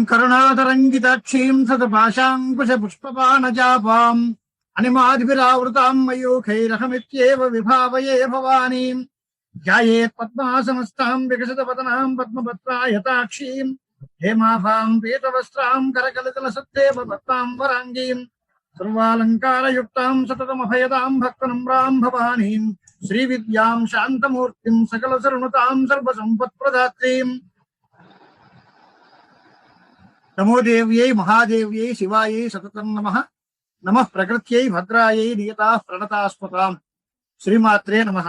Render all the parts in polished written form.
కరుణాతరంగితాక్షీం సతపాశాంకుశ పుష్పపాణజాపాం అనిమాదిభిరావృతాం మయూఖైరహమిత్యేవ విభావయే భవానీం ధ్యాయేత్ పద్మాసనస్థాం వికసితపతనాం పద్మపత్రాయతాక్షీం హేమాభాం పీతవస్త్రాం కరకలితలసత్తేవ భక్తాం వరాంగీం సర్వాలంకారయుక్తాం సతతమభయదాం భక్తనమ్రాం భవానీం శ్రీవిద్యాం శాంతమూర్తిం సకలసరుణతాం సర్వసంపత్ప్రదాత్రీం. నమోదేవ్యై మహాదేవ్యై శివాయై సతతం నమః. నమః ప్రకృత్యై భద్రాయై నియతా ప్రణతాస్పతాం. శ్రీమాత్రే నమః.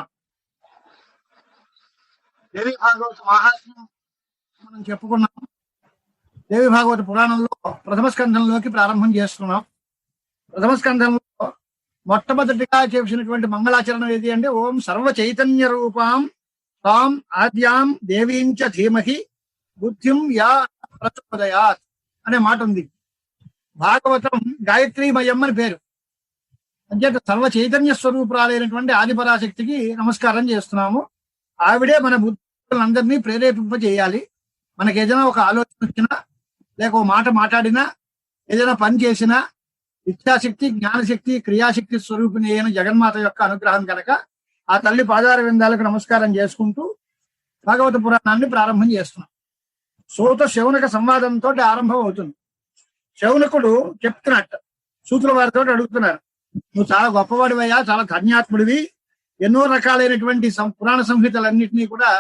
దేవి భాగవత మహాత్మ్యం మనం చెప్పుకున్నాం. దేవి భాగవత పురాణంలో ప్రథమ స్కంధంలోకి ప్రారంభం చేస్తున్నాం. ప్రథమ స్కంధంలో మొట్టమొదటిగా చేసినటువంటి మంగళాచరణం ఏది అంటే ఓం సర్వ చైతన్య రూపాం తాం ఆద్యాం దేవీంచ ధీమహి బుద్ధిం యా ప్రచోదయాత్ అనే మాట ఉంది. భాగవతం గాయత్రీమయం అని పేరు. అంచేత సర్వ చైతన్య స్వరూపురాలైనటువంటి ఆదిపరాశక్తికి నమస్కారం చేస్తున్నాము. ఆవిడే మన బుద్ధులందరినీ ప్రేరేపింపజేయాలి. మనకి ఏదైనా ఒక ఆలోచన వచ్చినా, లేక ఒక మాట మాట్లాడినా, ఏదైనా పని చేసినా ఇచ్ఛాశక్తి, జ్ఞానశక్తి, క్రియాశక్తి స్వరూపిణి అయిన జగన్మాత యొక్క అనుగ్రహం కనుక ఆ తల్లి పాదార విందాలకు నమస్కారం చేసుకుంటూ భాగవత పురాణాన్ని ప్రారంభం చేస్తున్నాం. సూత శౌనక సంవాదంతో ఆరంభం అవుతుంది. శౌనకుడు చెప్తున్నట్టు సూతుల వారితో అడుగుతున్నారు, నువ్వు చాలా గొప్పవాడివయ్యా, చాలా ధన్యాత్ముడివి, ఎన్నో రకాలైనటువంటి పురాణ సంహితలన్నింటినీ కూడా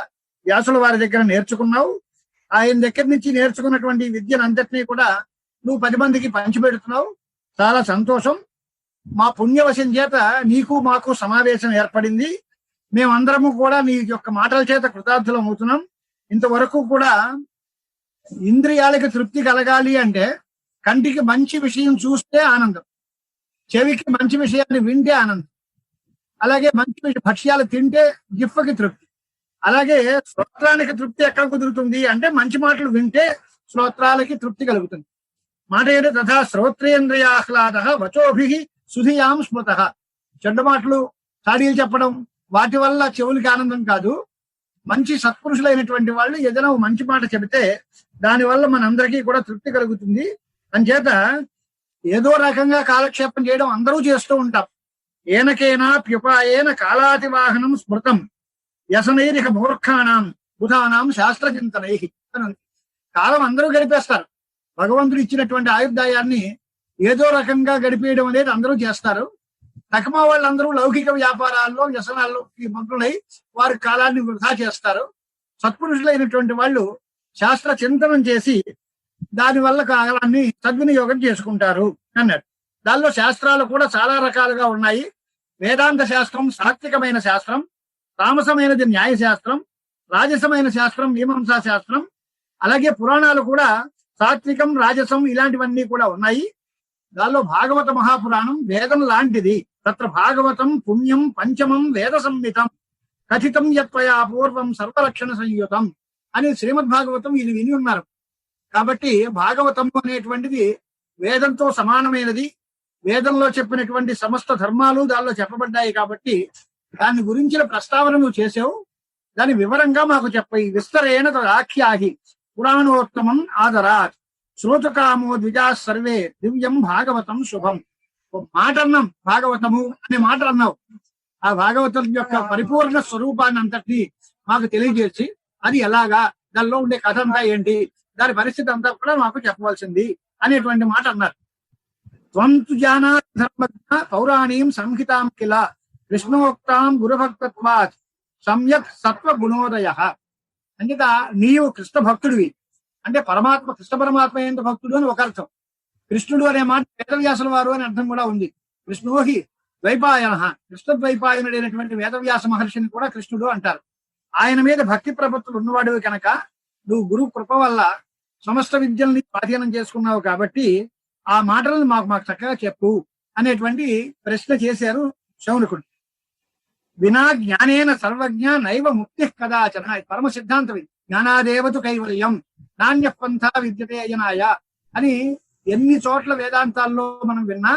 వ్యాసుల వారి దగ్గర నేర్చుకున్నావు. ఆయన దగ్గర నుంచి నేర్చుకున్నటువంటి విద్యను అంతటినీ కూడా నువ్వు 10 మందికి పంచిపెడుతున్నావు. చాలా సంతోషం. మా పుణ్యవశం చేత నీకు మాకు సమావేశం ఏర్పడింది. మేమందరము కూడా నీ యొక్క మాటల చేత కృతార్థులం అవుతున్నాం. ఇంతవరకు కూడా ఇంద్రియాలకి తృప్తి కలగాలి అంటే కంటికి మంచి విషయం చూస్తే ఆనందం, చెవికి మంచి విషయాన్ని వింటే ఆనందం, అలాగే మంచి భక్ష్యాలు తింటే జిఫ్ఫకి తృప్తి, అలాగే శ్రోత్రానికి తృప్తి ఎక్కడ కుదురుతుంది అంటే మంచి మాటలు వింటే శ్రోత్రాలకి తృప్తి కలుగుతుంది. మాట ఏంటి? తథా శ్రోత్రేంద్రియాహ్లాద వచోభి సుధియాం స్మృత. చెడ్డ మాటలు, చాడీలు చెప్పడం వాటి వల్ల చెవులకి ఆనందం కాదు. మంచి సత్పురుషులైనటువంటి వాళ్ళు ఏదైనా మంచి మాట చెబితే దానివల్ల మనందరికీ కూడా తృప్తి కలుగుతుంది. అంచేత ఏదో రకంగా కాలక్షేపం చేయడం అందరూ చేస్తూ ఉంటాం. ఏనకేనా ప్యుపాయేన కాలాతివాహనం స్మృతం వ్యసనైరిక మూర్ఖానాం బుధానాం శాస్త్రచింతనై. కాలం అందరూ గడిపేస్తారు. భగవంతుడు ఇచ్చినటువంటి ఆయుర్దాయాన్ని ఏదో రకంగా గడిపేయడం అనేది అందరూ చేస్తారు. తకమా వాళ్ళందరూ లౌకిక వ్యాపారాల్లో వ్యసనాల్లో మంత్రులై వారి కాలాన్ని వృధా చేస్తారు. సత్పురుషులైనటువంటి వాళ్ళు శాస్త్ర చింతనం చేసి దానివల్ల కాలాన్ని సద్వినియోగం చేసుకుంటారు అన్నాడు. దానిలో శాస్త్రాలు కూడా చాలా రకాలుగా ఉన్నాయి. వేదాంత శాస్త్రం సాత్వికమైన శాస్త్రం, తామసమైనది న్యాయశాస్త్రం, రాజసమైన శాస్త్రం మీమాంసా శాస్త్రం, అలాగే పురాణాలు కూడా సాత్వికం, రాజసం ఇలాంటివన్నీ కూడా ఉన్నాయి. దానిలో భాగవత మహాపురాణం వేదం లాంటిది. తత్ర భాగవతం పుణ్యం పంచమం వేద సంహితం కథితం యత్వయా పూర్వం సర్వరక్షణ సంయుతం అని శ్రీమద్ భాగవతం ఇది విని ఉన్నారు. కాబట్టి భాగవతం అనేటువంటిది వేదంతో సమానమైనది. వేదంలో చెప్పినటువంటి సమస్త ధర్మాలు దానిలో చెప్పబడ్డాయి. కాబట్టి దాని గురించిన ప్రస్తావన నువ్వు చేసావు. దాని వివరంగా మాకు చెప్పయి. విస్తరేణ ఆఖ్యాహి పురాణోత్తమం ఆదరాత్ శ్రోతకామో ద్విజా సర్వే దివ్యం భాగవతం శుభం. మాట అన్నాం, భాగవతము అనే మాట అన్నావు. ఆ భాగవతం యొక్క పరిపూర్ణ స్వరూపాన్ని అంతటి మాకు తెలియజేసి అది ఎలాగా, దానిలో ఉండే కథ అంతా ఏంటి, దాని పరిస్థితి అంతా కూడా మాకు చెప్పవలసింది అనేటువంటి మాట అన్నారు. త్వంతు జానాతి ధర్మజ్ఞ పౌరాణీం సంహితాం కిల కృష్ణోక్తాం గురుభక్తత్వాత్ సమ్యక్ సత్వ గుణోదయ. అంచేత నీవు కృష్ణ భక్తుడివి అంటే పరమాత్మ, కృష్ణ పరమాత్మ ఎంత భక్తుడు అని ఒక అర్థం. కృష్ణుడు అనే మాట వేదవ్యాసుల వారు అని అర్థం కూడా ఉంది. కృష్ణోహి ద్వైపాయన, కృష్ణ ద్వైపాయనుడైనటువంటి వేదవ్యాస మహర్షిని కూడా కృష్ణుడు అంటారు. ఆయన మీద భక్తి ప్రపత్తులు ఉన్నవాడివి కనుక నువ్వు గురు కృప వల్ల సమస్త విద్యల్ని స్వాధీనం చేసుకున్నావు. కాబట్టి ఆ మాటలను మాకు చక్కగా చెప్పు అనేటువంటి ప్రశ్న చేశారు శౌనకుడు. వినా జ్ఞానేన సర్వజ్ఞ నైవ ముక్తి కదాచన. పరమ సిద్ధాంతం ఇది. జ్ఞానాదేవతు కైవల్యం నాణ్య పంథా విద్యతే అయనాయ అని ఎన్ని చోట్ల వేదాంతాల్లో మనం విన్నా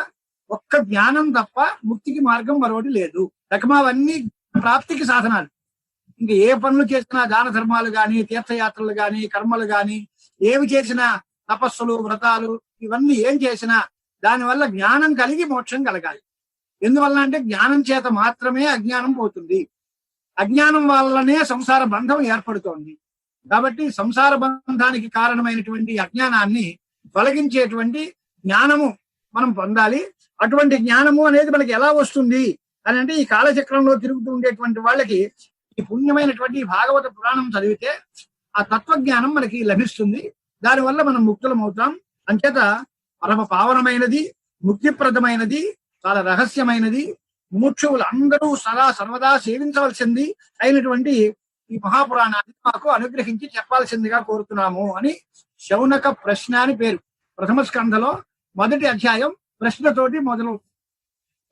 ఒక్క జ్ఞానం తప్ప ముక్తికి మార్గం మరొకటి లేదు. రకమావన్నీ ప్రాప్తికి సాధనాలు. ఇంక ఏ పనులు చేసినా, దాన ధర్మాలు గాని, తీర్థయాత్రలు గాని, కర్మలు గాని, ఏమి చేసినా, తపస్సులు, వ్రతాలు, ఇవన్నీ ఏం చేసినా దానివల్ల జ్ఞానం కలిగి మోక్షం కలగాలి. ఎందువల్ల అంటే జ్ఞానం చేత మాత్రమే అజ్ఞానం పోతుంది. అజ్ఞానం వల్లనే సంసార బంధం ఏర్పడుతోంది. కాబట్టి సంసార బంధానికి కారణమైనటువంటి అజ్ఞానాన్ని తొలగించేటువంటి జ్ఞానము మనం పొందాలి. అటువంటి జ్ఞానము అనేది మనకి ఎలా వస్తుంది అని అంటే, ఈ కాలచక్రంలో తిరుగుతూ ఉండేటువంటి వాళ్ళకి ఈ పుణ్యమైనటువంటి భాగవత పురాణం చదివితే ఆ తత్వజ్ఞానం మనకి లభిస్తుంది. దానివల్ల మనం ముక్తులం అవుతాం. అంచేత పరమ పావనమైనది, ముక్తిప్రదమైనది, చాలా రహస్యమైనది, ముముక్షువులు అందరూ సదా సర్వదా సేవించవలసింది అయినటువంటి ఈ మహాపురాణాన్ని మాకు అనుగ్రహించి చెప్పాల్సిందిగా కోరుతున్నాము అని శౌనక ప్రశ్న అని పేరు. ప్రథమ స్కంధలో మొదటి అధ్యాయం ప్రశ్నతోటి మొదలు.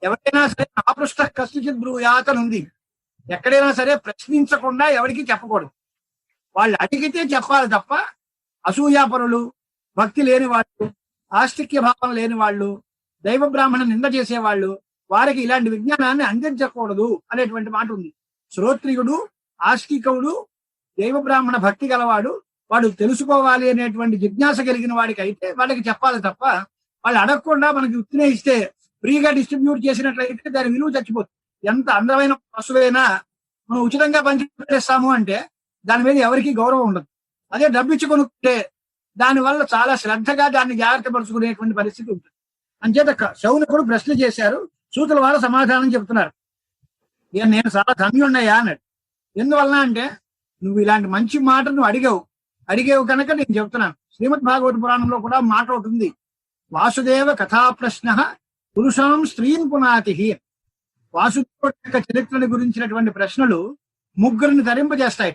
ఎవరైనా సరే నాపృష్ట కశ్చిత్ బ్రూయాత్ అని ఉంది. ఎక్కడైనా సరే ప్రశ్నించకుండా ఎవరికి చెప్పకూడదు. వాళ్ళు అడిగితే చెప్పాలి తప్ప అసూయాపరులు, భక్తి లేని వాళ్ళు, ఆస్తిక్య భావం లేని వాళ్ళు, దైవ బ్రాహ్మణ నింద చేసేవాళ్ళు, వారికి ఇలాంటి విజ్ఞానాన్ని అందించకూడదు అనేటువంటి మాట ఉంది. శ్రోత్రియుడు, ఆస్తికుడు, దైవ బ్రాహ్మణ భక్తి గలవాడు, వాడు తెలుసుకోవాలి అనేటువంటి జిజ్ఞాస కలిగిన వాడికి అయితే వాళ్ళకి చెప్పాలి తప్ప వాళ్ళు అడగకుండా మనకి ఉత్తినే ఇస్తే, ఫ్రీగా డిస్ట్రిబ్యూట్ చేసినట్లయితే దాని విలువ చచ్చిపోతుంది. ఎంత అందమైన వస్తువైనా మనం ఉచితంగా పంచిపెట్టేస్తాము అంటే దాని మీద ఎవరికి గౌరవం ఉండదు. అదే డబ్బిచ్చి కొనుక్కుంటే దానివల్ల చాలా శ్రద్ధగా దాన్ని జాగ్రత్త పరుచుకునేటువంటి పరిస్థితి ఉంటుంది. అంచేత శౌనకుడు ప్రశ్న చేశారు. సూతుల వారు సమాధానం చెప్తున్నారు. నేను చాలా ధన్యున్నయ్యా అన్నాడు. ఎందువల్ల అంటే నువ్వు ఇలాంటి మంచి మాట నువ్వు అడిగావు కనుక నేను చెప్తున్నాను. శ్రీమద్ భాగవత పురాణంలో కూడా మాట ఒకటి ఉంది. వాసుదేవ కథా ప్రశ్న పురుషాం స్త్రీన్ పునాతి. వాసుదేవుడి యొక్క చరిత్రని గురించినటువంటి ప్రశ్నలు ముగ్గురిని ధరింపజేస్తాయి.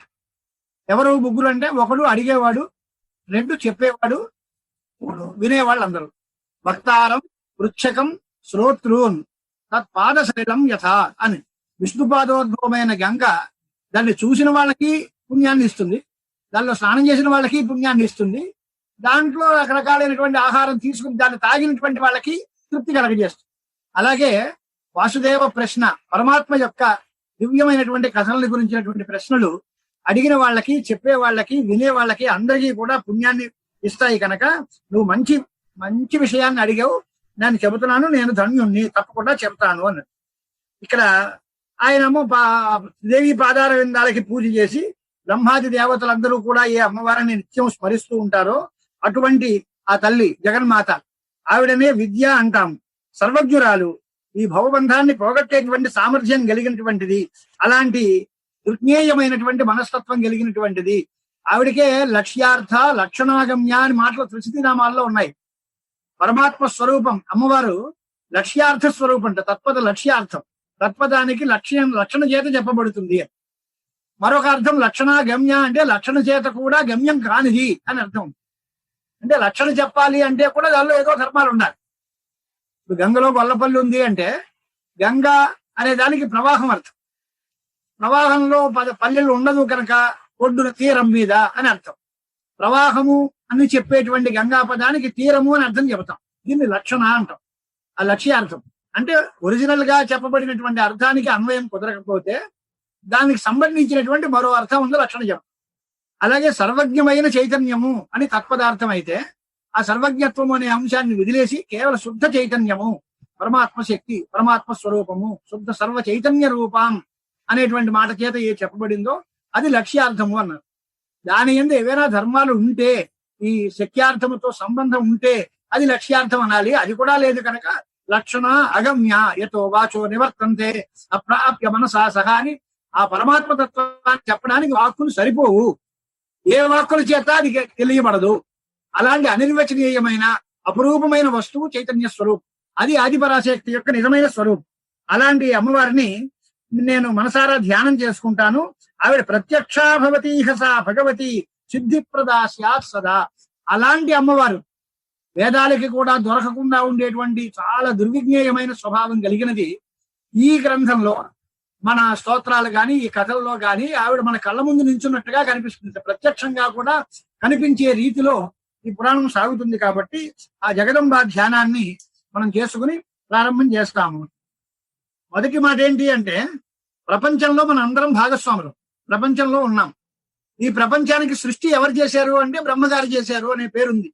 ఎవరు ముగ్గురు అంటే, ఒకడు అడిగేవాడు, రెండు చెప్పేవాడు, మూడు వినేవాళ్ళు అందరూ. వక్తారం పృచ్ఛకం శ్రోతృన్ తత్పాదశైలం యథా అని. విష్ణుపాదోద్భవమైన గంగ దాన్ని చూసిన వాళ్ళకి పుణ్యాన్ని ఇస్తుంది, దానిలో స్నానం చేసిన వాళ్ళకి పుణ్యాన్ని ఇస్తుంది, దాంట్లో రకరకాలైనటువంటి ఆహారం తీసుకుని దాన్ని తాగినటువంటి వాళ్ళకి తృప్తి కలగజేస్తుంది. అలాగే వాసుదేవ ప్రశ్న, పరమాత్మ యొక్క దివ్యమైనటువంటి కథల గురించినటువంటి ప్రశ్నలు అడిగిన వాళ్ళకి, చెప్పే వాళ్ళకి, వినే వాళ్ళకి అందరికీ కూడా పుణ్యాన్ని ఇస్తాయి. కనుక నువ్వు మంచి మంచి విషయాన్ని అడిగావు, నేను చెబుతున్నాను, నేను ధన్యుణ్ణి, తప్పకుండా చెప్తాను అన్నాడు. ఇక్కడ ఆయనేమో దేవి పాదార విందాలకి పూజ చేసి బ్రహ్మాది దేవతలందరూ కూడా ఏ అమ్మవారిని నిత్యం స్మరిస్తూ ఉంటారో అటువంటి ఆ తల్లి జగన్మాత, ఆవిడనే విద్య అంటాము. సర్వజ్ఞురాలు, ఈ భవబంధాన్ని పోగొట్టేటువంటి సామర్థ్యం కలిగినటువంటిది, అలాంటి దుర్జ్ఞేయమైనటువంటి మనస్తత్వం కలిగినటువంటిది. ఆవిడకే లక్ష్యార్థ లక్షణాగమ్య అని మాటలు త్రిశతినామాల్లో ఉన్నాయి. పరమాత్మ స్వరూపం అమ్మవారు లక్ష్యార్థ స్వరూపం, తత్పద లక్ష్యార్థం. తత్పదానికి లక్షణ చేత చెప్పబడుతుంది. మరొక అర్థం లక్షణాగమ్య అంటే లక్షణ చేత కూడా గమ్యం కానిది అని అర్థం. అంటే లక్షణ చెప్పాలి అంటే కూడా దానిలో ఏదో ధర్మాలు ఉండాలి. ఇప్పుడు గంగలో గొల్లపల్లి ఉంది అంటే గంగ అనే దానికి ప్రవాహం అర్థం. ప్రవాహంలో పల్లెలు ఉండదు కనుక ఒడ్డున తీరం మీద అని అర్థం. ప్రవాహము అని చెప్పేటువంటి గంగా పదానికి తీరము అని అర్థం చెబుతాం. దీన్ని లక్షణ అంటాం. ఆ లక్ష్యార్థం అంటే ఒరిజినల్ గా చెప్పబడినటువంటి అర్థానికి అన్వయం కుదరకపోతే దానికి సంబంధించినటువంటి మరో అర్థం ఉంది, లక్షణ చెప్పం. అలాగే సర్వజ్ఞమైన చైతన్యము అని తత్పదార్థం అయితే ఆ సర్వజ్ఞత్వము అనే అంశాన్ని వదిలేసి కేవల శుద్ధ చైతన్యము, పరమాత్మ శక్తి, పరమాత్మ స్వరూపము, శుద్ధ సర్వ చైతన్య రూపం అనేటువంటి మాట చేత ఏ చెప్పబడిందో అది లక్ష్యార్థము అన్నారు. దాని యందు ఏవైనా ధర్మాలు ఉంటే, ఈ శక్యార్థముతో సంబంధం ఉంటే అది లక్ష్యార్థం అనాలి. అది కూడా లేదు కనుక లక్షణ అగమ్య యతో వాచో నివర్తంతే అప్రాప్య మనసా సహా అని ఆ పరమాత్మ తత్వాన్ని చెప్పడానికి వాక్కులు సరిపోవు. ఏ వాక్కుల చేత అది తెలియబడదు. అలాంటి అనిర్వచనీయమైన అపురూపమైన వస్తువు చైతన్య స్వరూపం. అది ఆదిపరాశక్తి యొక్క నిజమైన స్వరూపం. అలాంటి అమ్మవారిని నేను మనసారా ధ్యానం చేసుకుంటాను. ఆవిడ ప్రత్యక్షా భవతి హసా భగవతి సిద్ధిప్రదా స్యాత్ సదా. అలాంటి అమ్మవారు వేదాలకి కూడా దొరకకుండా ఉండేటువంటి చాలా దుర్విజ్ఞేయమైన స్వభావం కలిగినది. ఈ గ్రంథంలో మన స్తోత్రాలు గాని, ఈ కథల్లో గాని ఆవిడ మన కళ్ళ ముందు నించున్నట్టుగా కనిపిస్తుంది. ప్రత్యక్షంగా కూడా కనిపించే రీతిలో ఈ పురాణం సాగుతుంది. కాబట్టి ఆ జగదంబ ధ్యానాన్ని మనం చేసుకుని ప్రారంభం చేస్తాము. మొదటి మాట ఏంటి అంటే, ప్రపంచంలో మన అందరం భాగస్వాములు. ప్రపంచంలో ఉన్నాం. ఈ ప్రపంచానికి సృష్టి ఎవరు చేశారు అంటే బ్రహ్మగారు చేశారు అనే పేరుంది.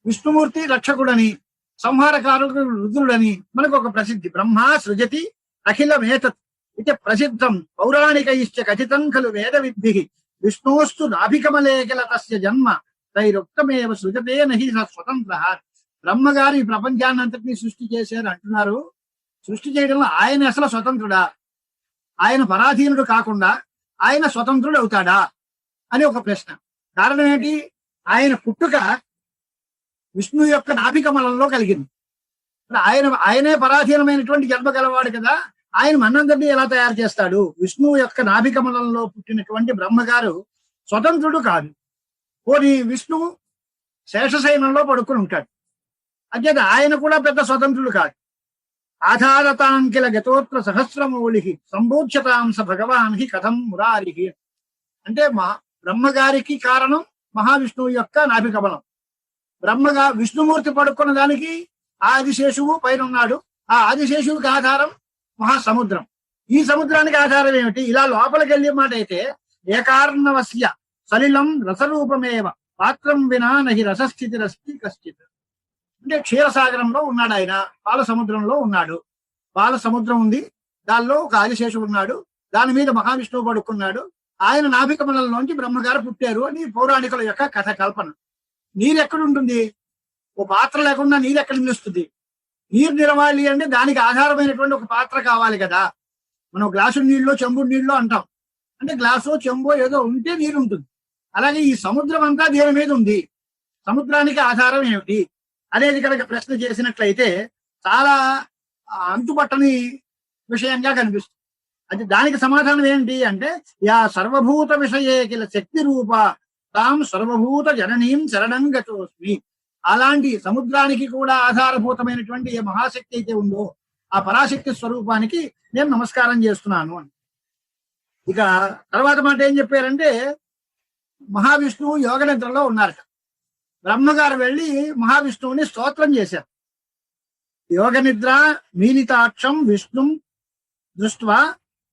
విష్ణుమూర్తి రక్షకుడని, సంహారకారుడు రుద్రుడని మనకు ఒక ప్రసిద్ధి. బ్రహ్మ సృజతి అఖిలమేతత్ ఇది ప్రసిద్ధం పౌరాణికైశ్చ కథితం ఖలు వేద విద్భి విష్ణోస్తు నాభికమలే కిల తస్య జన్మ తైరుక్తమేవ సృజతే నహి స్వతంత్ర. బ్రహ్మగారు ఈ ప్రపంచాన్ని అంతటినీ సృష్టి చేశారు అంటున్నారు. సృష్టి చేయడంలో ఆయన అసలు స్వతంత్రుడా? ఆయన పరాధీనుడు కాకుండా ఆయన స్వతంత్రుడు అవుతాడా అని ఒక ప్రశ్న. కారణం ఏంటి? ఆయన పుట్టుక విష్ణు యొక్క నాభికమలంలో కలిగింది. ఆయనే పరాధీనమైనటువంటి జన్మ గలవాడు కదా, ఆయన మనందరినీ ఎలా తయారు చేస్తాడు? విష్ణువు యొక్క నాభికమలంలో పుట్టినటువంటి బ్రహ్మగారు స్వతంత్రుడు కాదు. పోనీ విష్ణువు శేషశయనంలో పడుకుని ఉంటాడు, అంచేత ఆయన కూడా పెద్ద స్వతంత్రుడు కాదు. ఆధారతాంకిల గతోత్ర సహస్రమౌళి సంబోధ్యతాంస భగవాన్ హి కథం మురారి. అంటే బ్రహ్మగారికి కారణం మహావిష్ణువు యొక్క నాభికమలం. విష్ణుమూర్తి పడుకున్న దానికి ఆదిశేషువు పైన ఉన్నాడు. ఆ ఆదిశేషువుకి ఆధారం మహాసముద్రం. ఈ సముద్రానికి ఆధారం ఏమిటి? ఇలా లోపలికి వెళ్ళే మాట అయితే ఏకార్ణవస్య సలిలం రసరూపమేవ పాత్రం వినా నహి రసస్థితి రస్తి కశ్చిత్. అంటే క్షీరసాగరంలో ఉన్నాడు ఆయన, పాల సముద్రంలో ఉన్నాడు. పాల సముద్రం ఉంది, దానిలో ఒక ఆదిశేషుడు ఉన్నాడు, దాని మీద మహావిష్ణువు పడుకున్నాడు. ఆయన నాభికమలంలోంచి బ్రహ్మగారు పుట్టారు అని పౌరాణికుల యొక్క కథ కల్పన. నీరు ఎక్కడుంటుంది? ఓ పాత్ర లేకుండా నీరు ఎక్కడ నిలుస్తుంది? నీరు నిలవాలి అంటే దానికి ఆధారమైనటువంటి ఒక పాత్ర కావాలి కదా. మనం గ్లాసు నీళ్ళు చెంబుడు నీళ్ళు అంటాం, అంటే గ్లాసు చెంబో ఏదో ఉంటే నీరు ఉంటుంది. అలాగే ఈ సముద్రం అంతా దేని మీద ఉంది? సముద్రానికి ఆధారం ఏమిటి అనేది కనుక ప్రశ్న చేసినట్లయితే చాలా అంతుపట్టని విషయంగా కనిపిస్తుంది. అది దానికి సమాధానం ఏంటి అంటే యా సర్వభూత విషయే కిల శక్తి రూప తాం సర్వభూత జననీం శరణం గతోస్మి. అలాంటి సముద్రానికి కూడా ఆధారభూతమైనటువంటి ఏ మహాశక్తి అయితే ఉందో ఆ పరాశక్తి స్వరూపానికి నేను నమస్కారం చేస్తున్నాను అని. ఇక తర్వాత మాట ఏం చెప్పారంటే మహావిష్ణువు యోగ నిద్రలో ఉన్నారట. బ్రహ్మగారు వెళ్ళి మహావిష్ణువుని స్తోత్రం చేశారు. యోగ నిద్ర మీలితాక్షం విష్ణుం దృష్ట్వా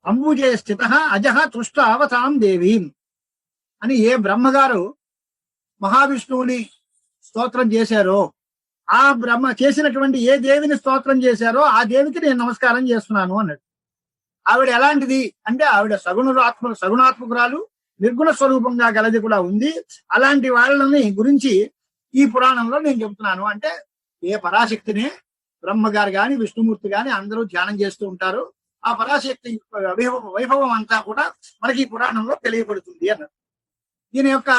అంబుజే స్థిత అజహ తుష్ట అవతాం దేవీం అని ఏ బ్రహ్మగారు మహావిష్ణువుని స్తోత్రం చేశారో, ఆ బ్రహ్మ చేసినటువంటి ఏ దేవిని స్తోత్రం చేశారో ఆ దేవికి నేను నమస్కారం చేస్తున్నాను అన్నాడు. ఆవిడ ఎలాంటిది అంటే ఆవిడ సగుణాత్మకురాలు, నిర్గుణ స్వరూపంగా గలది కూడా ఉంది. అలాంటి వాళ్ళని గురించి ఈ పురాణంలో నేను చెబుతున్నాను. అంటే ఏ పరాశక్తిని బ్రహ్మగారు గాని విష్ణుమూర్తి గాని అందరూ ధ్యానం చేస్తూ ఉంటారు. ఆ పరాశక్తి వైభవం అంతా కూడా మనకి ఈ పురాణంలో తెలియబడుతుంది అన్నారు. దీని యొక్క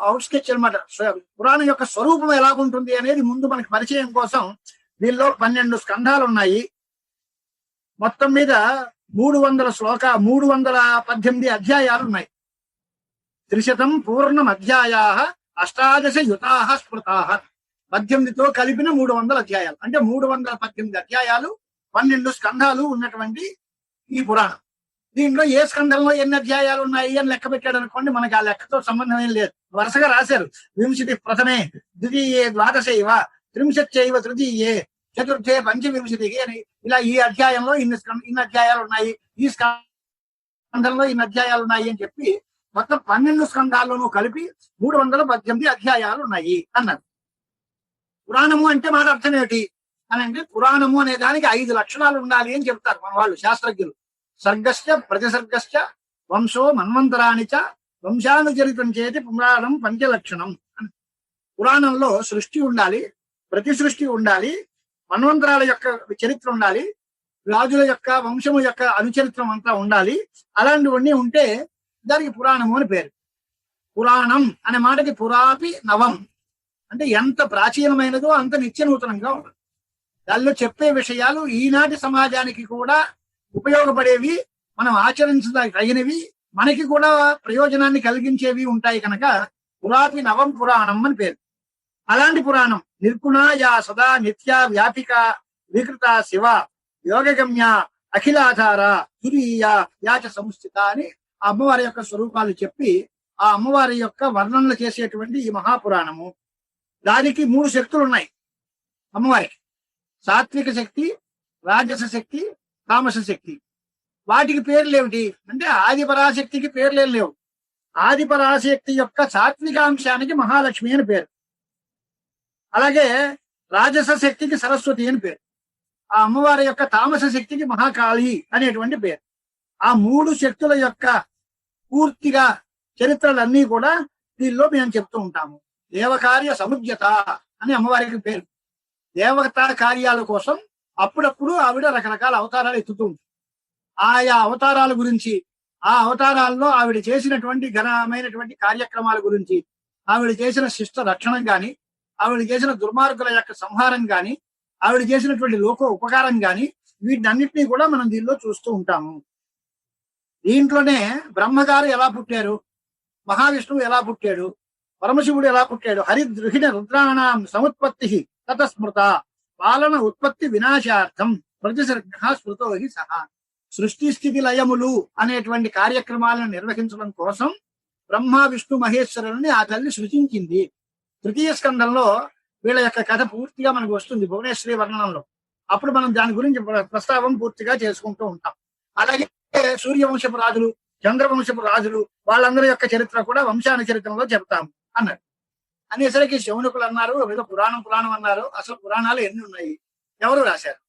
అవుట్స్కెచ్ అనమాట. పురాణం యొక్క స్వరూపం ఎలా ఉంటుంది అనేది ముందు మనకి పరిచయం కోసం దీనిలో 12 స్కంధాలు ఉన్నాయి. మొత్తం మీద 318 అధ్యాయాలు ఉన్నాయి. 300 పూర్ణం అధ్యాయా 18 యుతాః స్మృతాః. 18తో కలిపిన 300 అధ్యాయాలు, అంటే 318 అధ్యాయాలు 12 స్కంధాలు ఉన్నటువంటి ఈ పురాణం. దీంట్లో ఏ స్కంధంలో ఎన్ని అధ్యాయాలు ఉన్నాయి అని లెక్క పెట్టాడు అనుకోండి, మనకి ఆ లెక్కతో సంబంధం ఏం లేదు. వరుసగా రాశారు. 20 ప్రథమే ద్వితీయే ద్వాదశైవ త్రింశచ్చైవ తృతీయే చతుర్థే పంచవింశతికి అని ఇలా ఈ అధ్యాయంలో ఇన్ని అధ్యాయాలు ఉన్నాయి, ఈ స్కంధంలో ఇన్ని అధ్యాయాలు ఉన్నాయి అని చెప్పి మొత్తం 12 స్కంధాల్లోనూ కలిపి 318 అధ్యాయాలు ఉన్నాయి అన్నారు. పురాణము అంటే మాట అర్థం ఏమిటి అని అంటే పురాణము అనే దానికి 5 లక్షణాలు ఉండాలి అని చెప్తారు మన వాళ్ళు శాస్త్రజ్ఞులు. సర్గశ్చ ప్రతిసర్గశ్చ వంశో మన్వంతరాణి చ వంశానుచరితం చేతి పురాణం 5 లక్షణం. పురాణంలో సృష్టి ఉండాలి, ప్రతి సృష్టి ఉండాలి, మన్వంతరాల యొక్క చరిత్ర ఉండాలి, రాజుల యొక్క వంశము యొక్క అనుచరిత్రం అంతా ఉండాలి. అలాంటివన్నీ ఉంటే దానికి పురాణము అని పేరు. పురాణం అనే మాటకి పురాపి నవం అంటే ఎంత ప్రాచీనమైనదో అంత నిత్య నూతనంగా ఉంటుంది. దానిలో చెప్పే విషయాలు ఈనాటి సమాజానికి కూడా ఉపయోగపడేవి, మనం ఆచరించదగినవి, మనకి కూడా ప్రయోజనాన్ని కలిగించేవి ఉంటాయి కనుక పురాపి నవం పురాణం అని పేరు. అలాంటి పురాణం నిర్గుణ యా సదా నిత్య వ్యాపిక వికృత శివ యోగగమ్య అఖిలాధార తురీయ యాచ సంస్థిత అని ఆ అమ్మవారి యొక్క స్వరూపాలు చెప్పి ఆ అమ్మవారి యొక్క వర్ణనలు చేసేటువంటి ఈ మహాపురాణము. దానికి 3 శక్తులు ఉన్నాయి అమ్మవారికి: సాత్విక శక్తి, రాజస శక్తి, తామస శక్తి. వాటికి పేర్లు ఏమిటి అంటే ఆది పరాశక్తికి పేర్లేం లేవు. ఆది పరాశక్తి యొక్క సాత్వికాంశానికి మహాలక్ష్మి అని పేరు. అలాగే రాజస శక్తికి సరస్వతి అని పేరు. ఆ అమ్మవారి యొక్క తామస శక్తికి మహాకాళి అనేటువంటి పేరు. ఆ మూడు శక్తుల యొక్క పూర్తిగా చరిత్రలన్నీ కూడా దీనిలో మేము చెప్తూ ఉంటాము. దేవకార్య సముద్యత అని అమ్మవారికి పేరు. దేవతా కార్యాల కోసం అప్పుడప్పుడు ఆవిడ రకరకాల అవతారాలు ఎత్తుతూ ఉంటుంది. ఆయా అవతారాల గురించి, ఆ అవతారాల్లో ఆవిడ చేసినటువంటి ఘనమైనటువంటి కార్యక్రమాల గురించి, ఆవిడ చేసిన శిష్ట రక్షణం గాని, ఆవిడ చేసిన దుర్మార్గుల యొక్క సంహారం గాని, ఆవిడ చేసినటువంటి లోక ఉపకారం గాని, వీటన్నిటినీ కూడా మనం దీనిలో చూస్తూ ఉంటాము. దీంట్లోనే బ్రహ్మగారు ఎలా పుట్టారు, మహావిష్ణువు ఎలా పుట్టాడు, పరమశివుడు ఎలా పుట్టాడు, హరిద్రుహిణ రుద్రాణం సముత్పత్తి తతస్మృత పాలన ఉత్పత్తి వినాశార్థం ప్రతిసర్గ స్మృతో హి సహా. సృష్టి స్థితి లయములు అనేటువంటి కార్యక్రమాలను నిర్వహించడం కోసం బ్రహ్మ విష్ణు మహేశ్వరుని ఆ తల్లి సృజించింది. తృతీయ స్కంధంలో వీళ్ళ యొక్క కథ పూర్తిగా మనకు వస్తుంది భువనేశ్వరి వర్ణనంలో. అప్పుడు మనం దాని గురించి ప్రస్తావం పూర్తిగా చేసుకుంటూ ఉంటాం. అలాగే సూర్యవంశపు రాజులు, చంద్రవంశపు రాజులు, వాళ్ళందరి యొక్క చరిత్ర కూడా వంశాన చరిత్రలో చెప్తాము అన్నారు. అనేసరికి శౌనకులు అన్నారు, ఏదో పురాణం అన్నారు. అసలు పురాణాలు ఎన్ని ఉన్నాయి, ఎవరు రాశారు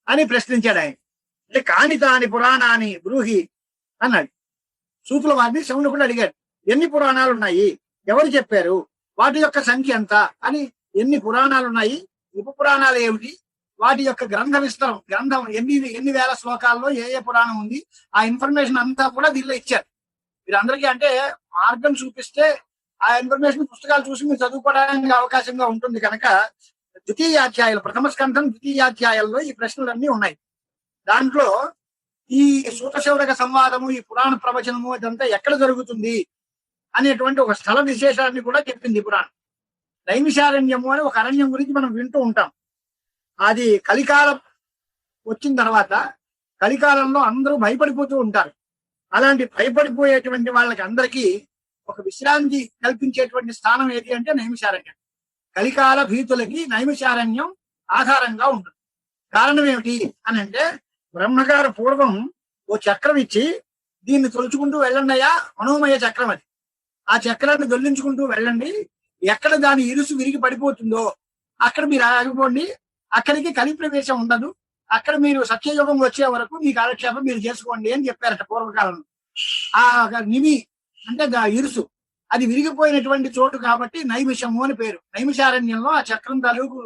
అని ప్రశ్నించాడు ఆయన. అంటే కాణితాని పురాణాన్ని బ్రూహి అన్నాడు. సూతుల వారిని శౌనకుడు అడిగాడు, ఎన్ని పురాణాలు ఉన్నాయి, ఎవరు చెప్పారు, వాటి యొక్క సంఖ్య ఎంత అని. ఎన్ని పురాణాలు ఉన్నాయి, ఉప పురాణాలు ఏమిటి, వాటి యొక్క గ్రంథ విస్తరం, గ్రంథం ఎన్ని వేల శ్లోకాల్లో ఏ పురాణం ఉంది, ఆ ఇన్ఫర్మేషన్ అంతా కూడా దీనిలో ఇచ్చారు. మీరందరికీ అంటే మార్గం చూపిస్తే ఆ ఇన్ఫర్మేషన్ పుస్తకాలు చూసి మీరు చదువుకోవడానికి అవకాశంగా ఉంటుంది కనుక ద్వితీయాధ్యాయాలు, ప్రథమ స్కంధం ద్వితీయాధ్యాయాల్లో ఈ ప్రశ్నలన్నీ ఉన్నాయి. దాంట్లో ఈ సూతశౌరక సంవాదము, ఈ పురాణ ప్రవచనము ఇదంతా ఎక్కడ జరుగుతుంది అనేటువంటి ఒక స్థల విశేషాన్ని కూడా చెప్పింది పురాణం. నైమిషారణ్యము అని ఒక అరణ్యం గురించి మనం వింటూ ఉంటాం. అది కలికాలం వచ్చిన తర్వాత, కలికాలంలో అందరూ భయపడిపోతూ ఉంటారు. అలాంటి భయపడిపోయేటువంటి వాళ్ళకి అందరికీ ఒక విశ్రాంతి కల్పించేటువంటి స్థానం ఏది అంటే నైమిషారణ్యం. కలికాల భీతులకి నైమిషారణ్యం ఆధారంగా ఉంటుంది. కారణం ఏమిటి అని అంటే, బ్రహ్మగారు పూర్వం ఓ చక్రం ఇచ్చి, దీన్ని తొలుచుకుంటూ వెళ్ళండి అయ్యా, మనోమయ చక్రం అది, ఆ చక్రాన్ని దొల్లించుకుంటూ వెళ్ళండి, ఎక్కడ దాని ఇరుసు విరిగి పడిపోతుందో అక్కడ మీరు ఆగిపోండి, అక్కడికి కలి ప్రవేశం ఉండదు, అక్కడ మీరు సత్యయుగం వచ్చే వరకు మీ కాలక్షేపం మీరు చేసుకోండి అని చెప్పారట పూర్వకాలంలో. ఆ నిమి అంటే ఇరుసు అది విరిగిపోయినటువంటి చోటు కాబట్టి నైమిషము అని పేరు. నైమిషారణ్యంలో ఆ చక్రం తాలూకు